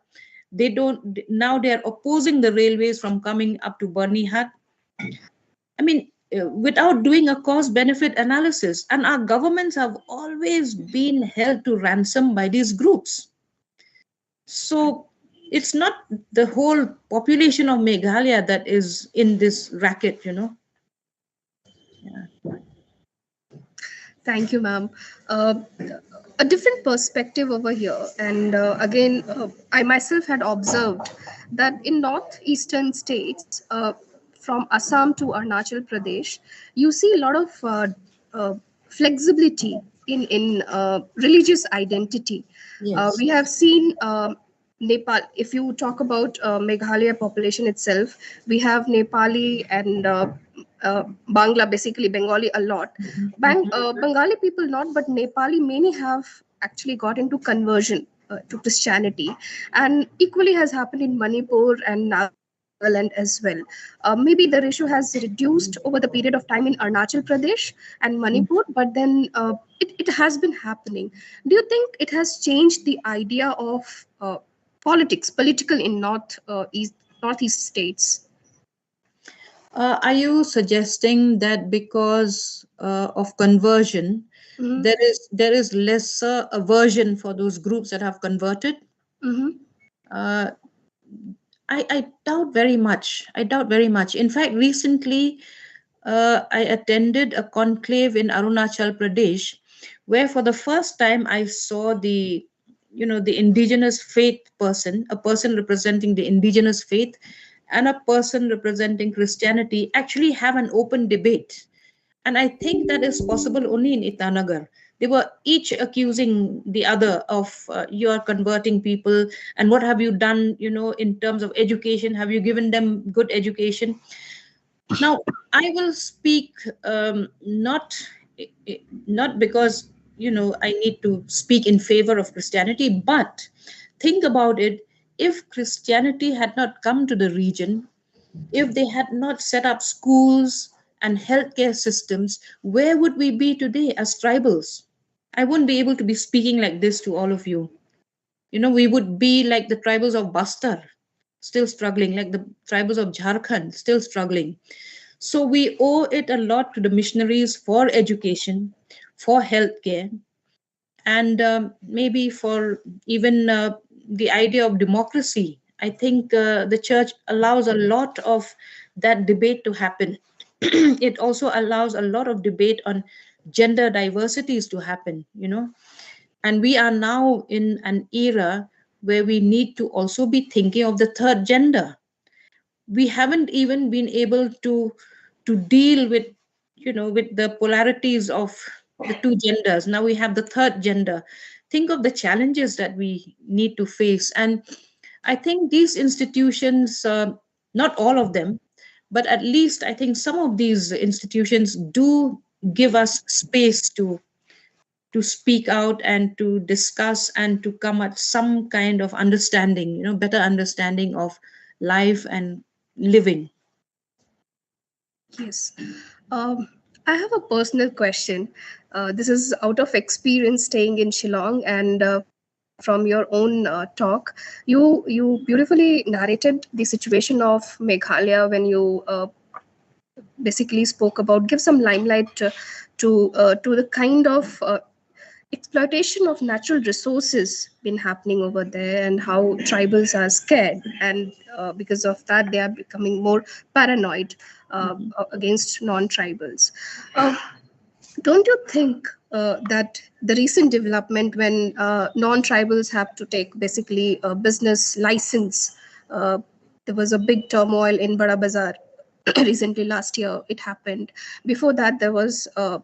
They don't Now they are opposing the railways from coming up to Birmingham. I mean, without doing a cost benefit analysis. And our governments have always been held to ransom by these groups. So it's not the whole population of Meghalaya that is in this racket. Yeah. Thank you, ma'am. Uh, a different perspective over here. And again, I myself had observed that in northeastern states, from Assam to Arunachal Pradesh, you see a lot of uh, flexibility in religious identity. Yes. We have seen Nepal. If you talk about Meghalaya population itself, we have Nepali and Bangla, basically Bengali a lot. Bengali people not, but Nepali many have actually got into conversion to Christianity, and equally has happened in Manipur and Nagaland as well. Maybe the ratio has reduced over the period of time in Arunachal Pradesh and Manipur, but then it has been happening. Do you think it has changed the idea of political in northeast states? Are you suggesting that because of conversion, Mm-hmm. there is lesser aversion for those groups that have converted? Mm-hmm. Uh, I doubt very much. I doubt very much. In fact, recently I attended a conclave in Arunachal Pradesh, where for the first time I saw the indigenous faith person, a person representing the indigenous faith, and a person representing Christianity actually have an open debate. And I think that is possible only in Itanagar. They were each accusing the other of you are converting people, and what have you done, in terms of education? Have you given them good education? Now, I will speak, not because I need to speak in favor of Christianity, but think about it. If Christianity had not come to the region, if they had not set up schools and healthcare systems, where would we be today as tribals? I wouldn't be able to be speaking like this to all of you. We would be like the tribals of Bastar, still struggling, like the tribals of Jharkhand, still struggling. So we owe it a lot to the missionaries for education, for healthcare, and maybe for even the idea of democracy. I think the church allows a lot of that debate to happen. It also allows a lot of debate on gender diversities to happen, and we are now in an era where we need to also be thinking of the third gender. We haven't even been able to deal with with the polarities of the two genders. Now we have the third gender. Think of the challenges that we need to face. And I think these institutions, not all of them, but at least I think some of these institutions do give us space to speak out and to discuss and to come at some kind of understanding, better understanding of life and living. Yes. Um, I have a personal question. This is out of experience staying in Shillong, and from your own talk, you beautifully narrated the situation of Meghalaya when you basically spoke about, give some limelight to the kind of exploitation of natural resources been happening over there, and how tribals are scared, and because of that they are becoming more paranoid against non-tribals. uh, don't you think that the recent development when non-tribals have to take basically a business license, uh, there was a big turmoil in Bada Bazar recently last year it happened. Before that there was a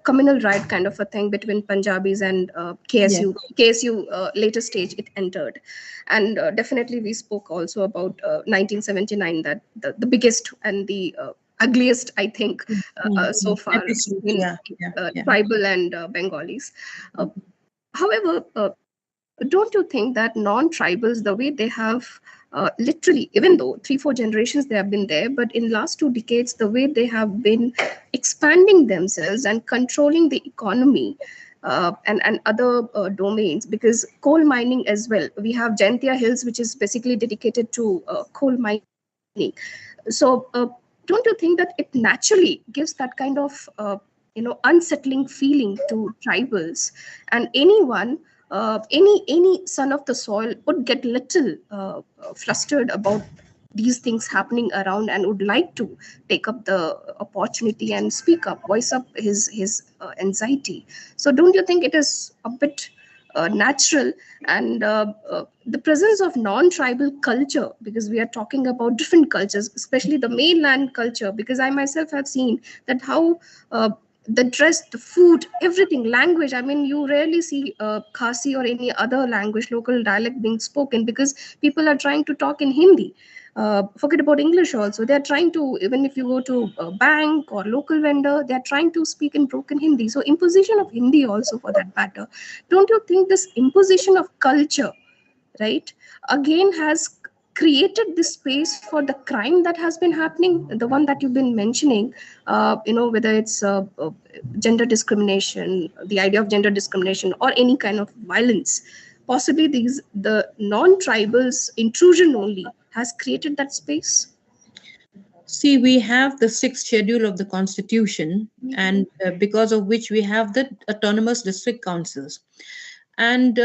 communal riot kind of a thing between Punjabis and Yeah. KSU later stage it entered. And definitely we spoke also about 1979, that the biggest and the ugliest I think so far Episode. in Yeah, yeah, yeah. tribal and Bengalis. However, don't you think that non-tribals, the way they have literally, even though 3-4 generations they have been there, but in last 2 decades the way they have been expanding themselves and controlling the economy and other domains, because coal mining as well, we have Jaintia Hills which is basically dedicated to coal mining. So don't you think that it naturally gives that kind of unsettling feeling to tribals, and anyone, any son of the soil would get little flustered about these things happening around, and would like to take up the opportunity and speak up, voice up his anxiety. So don't you think it is a bit natural, and the presence of non-tribal culture, because we are talking about different cultures, especially the mainland culture, because I myself have seen that how the dress, the food, everything, language. I mean, you rarely see Khasi or any other language, local dialect being spoken, because people are trying to talk in Hindi. Forget about English also. They are trying to, even if you go to a bank or local vendor, they are trying to speak in broken Hindi. So imposition of Hindi also for that matter. Don't you think this imposition of culture, right, again has created this space for the crime that has been happening, the one that you've been mentioning, whether it's gender discrimination, the idea of gender discrimination, or any kind of violence? Possibly the non-tribals intrusion only has created that space. See, we have the sixth schedule of the Constitution, and because of which we have the autonomous district councils. And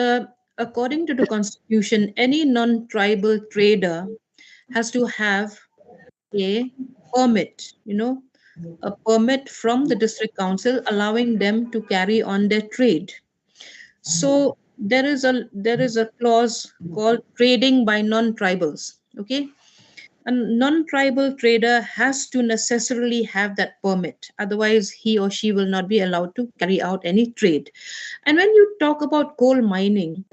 according to the Constitution, any non-tribal trader has to have a permit, a permit from the district council allowing them to carry on their trade. So there is a clause called trading by non-tribals. Okay. A non-tribal trader has to necessarily have that permit. Otherwise, he or she will not be allowed to carry out any trade. And when you talk about coal mining,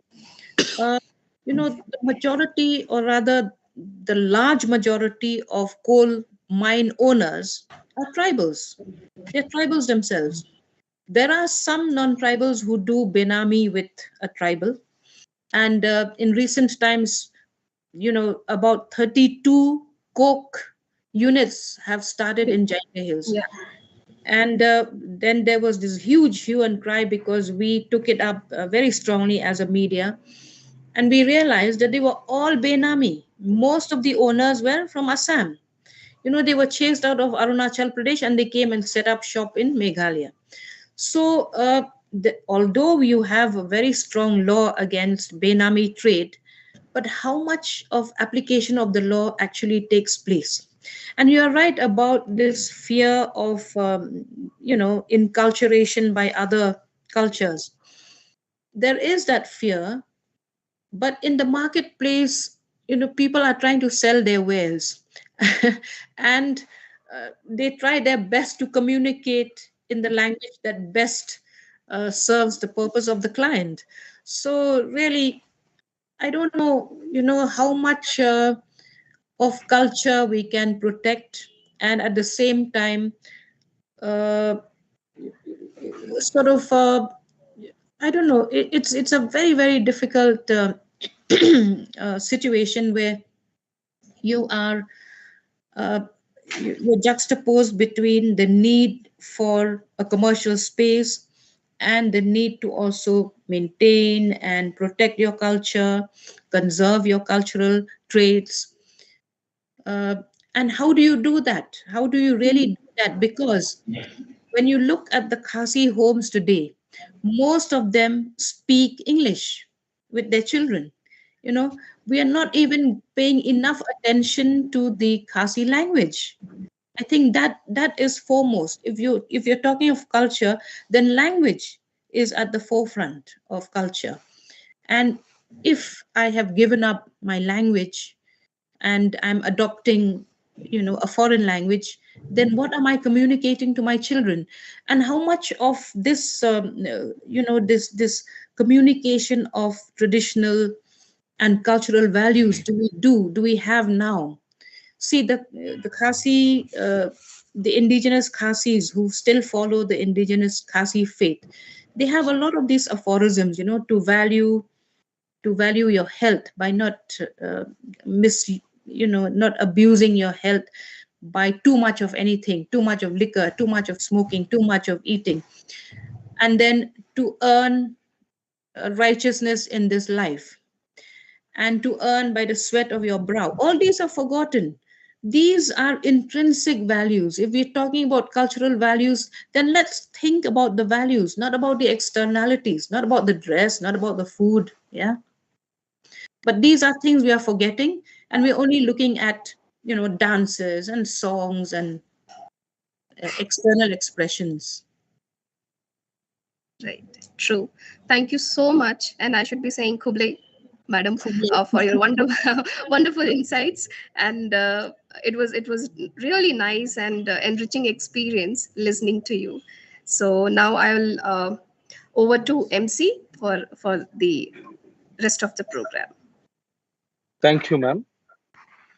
uh, the majority, or rather the large majority of coal mine owners are tribals. They're tribals themselves. There are some non-tribals who do benami with a tribal. And in recent times, about 32 coke units have started in Jaipur Hills. Yeah. And then there was this huge hue and cry because we took it up very strongly as a media. And we realized that they were all Benami. Most of the owners were from Assam. They were chased out of Arunachal Pradesh and they came and set up shop in Meghalaya. So, although you have a very strong law against Benami trade, but how much of application of the law actually takes place? And you are right about this fear of, inculturation by other cultures. There is that fear, but in the marketplace, people are trying to sell their wares, and they try their best to communicate in the language that best serves the purpose of the client. So really, I don't know, how much of culture we can protect, and at the same time, uh, sort of, I don't know. It's a very very difficult situation where you are uh, you're juxtaposed between the need for a commercial space and the need to also maintain and protect your culture, conserve your cultural traits. Uh, and how do you do that? How do you really do that? Because when you look at the Khasi homes today, most of them speak English with their children. You know, we are not even paying enough attention to the Khasi language. I think that is foremost. If you're talking of culture, then language is at the forefront of culture. And if I have given up my language and I'm adopting, a foreign language, then what am I communicating to my children? And how much of this, this communication of traditional and cultural values do we have now? See, the Khasi, the indigenous Khasis who still follow the indigenous Khasi faith, they have a lot of these aphorisms, to value your health by not mis not abusing your health by too much of anything, too much of liquor, too much of smoking, too much of eating, and then to earn righteousness in this life, and to earn by the sweat of your brow. All these are forgotten. These are intrinsic values. If we're talking about cultural values, then let's think about the values, not about the externalities, not about the dress, not about the food. Yeah. But these are things we are forgetting, and we're only looking at, dances and songs and external expressions. Right. True. Thank you so much. And I should be saying Kuble, Madam, Kubla. for your wonderful, wonderful insights. And it was really nice and enriching experience listening to you. So now I will over to MC for the rest of the program. Thank you, ma'am.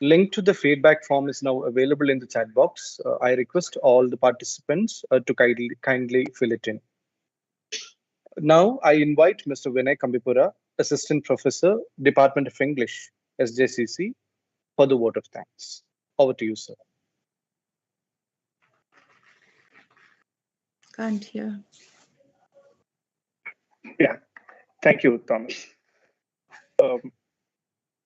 Link to the feedback form is now available in the chat box. I request all the participants to kindly fill it in. Now, I invite Mr. Vinay Kambipura, Assistant Professor, Department of English, SJCC, for the vote of thanks. Over to you, sir. Can't hear. Yeah, thank you, Thomas. Um,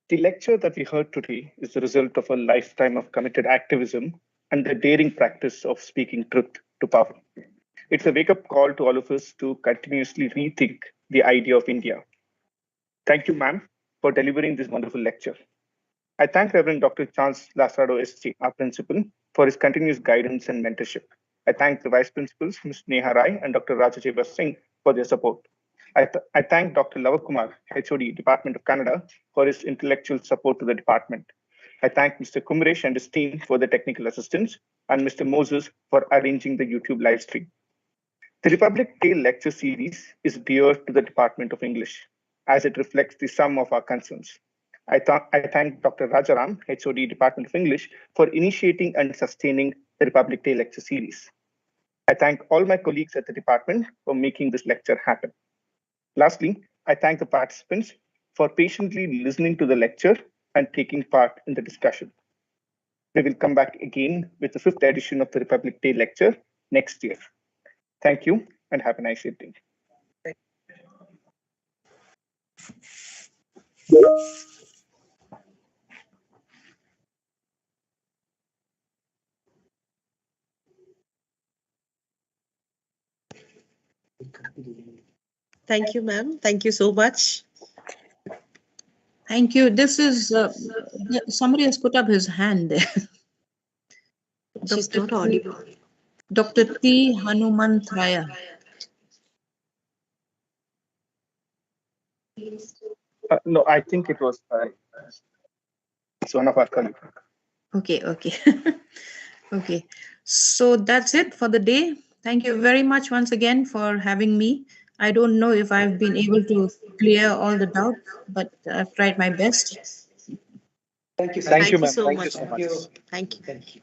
the lecture that we heard today is the result of a lifetime of committed activism and the daring practice of speaking truth to power. It's a wake-up call to all of us to continuously rethink the idea of India. Thank you, ma'am, for delivering this wonderful lecture. I thank Reverend Dr. Charles Lasardo SG, our principal, for his continuous guidance and mentorship. I thank the vice principals, Ms. Neha Rai and Dr. Rajendra Singh, for their support. I thank Dr. Lavakumar, HOD, Department of Canada, for his intellectual support to the department. I thank Mr. Kumresh and his team for the technical assistance and Mr. Moses for arranging the YouTube live stream. The Republic Day lecture series is dear to the Department of English as it reflects the sum of our concerns. I thank Dr. Rajaram, HOD Department of English, for initiating and sustaining the Republic Day lecture series. I thank all my colleagues at the department for making this lecture happen. Lastly, I thank the participants for patiently listening to the lecture and taking part in the discussion. We will come back again with the 5th edition of the Republic Day lecture next year. Thank you and have a nice evening. Thank you, ma'am. Thank you so much. Thank you. This is somebody has put up his hand there. She's Dr. not T. audible. Dr. T. Hanumantraya. No, I think it was it's one of our colleagues. Okay, okay. Okay. So that's it for the day. Thank you very much once again for having me. I don't know if I've been able to clear all the doubts, but I've tried my best. Thank you, sir. Thank you, Thank you ma'am. so Thank you much. so Thank much. you. Thank you. Thank you.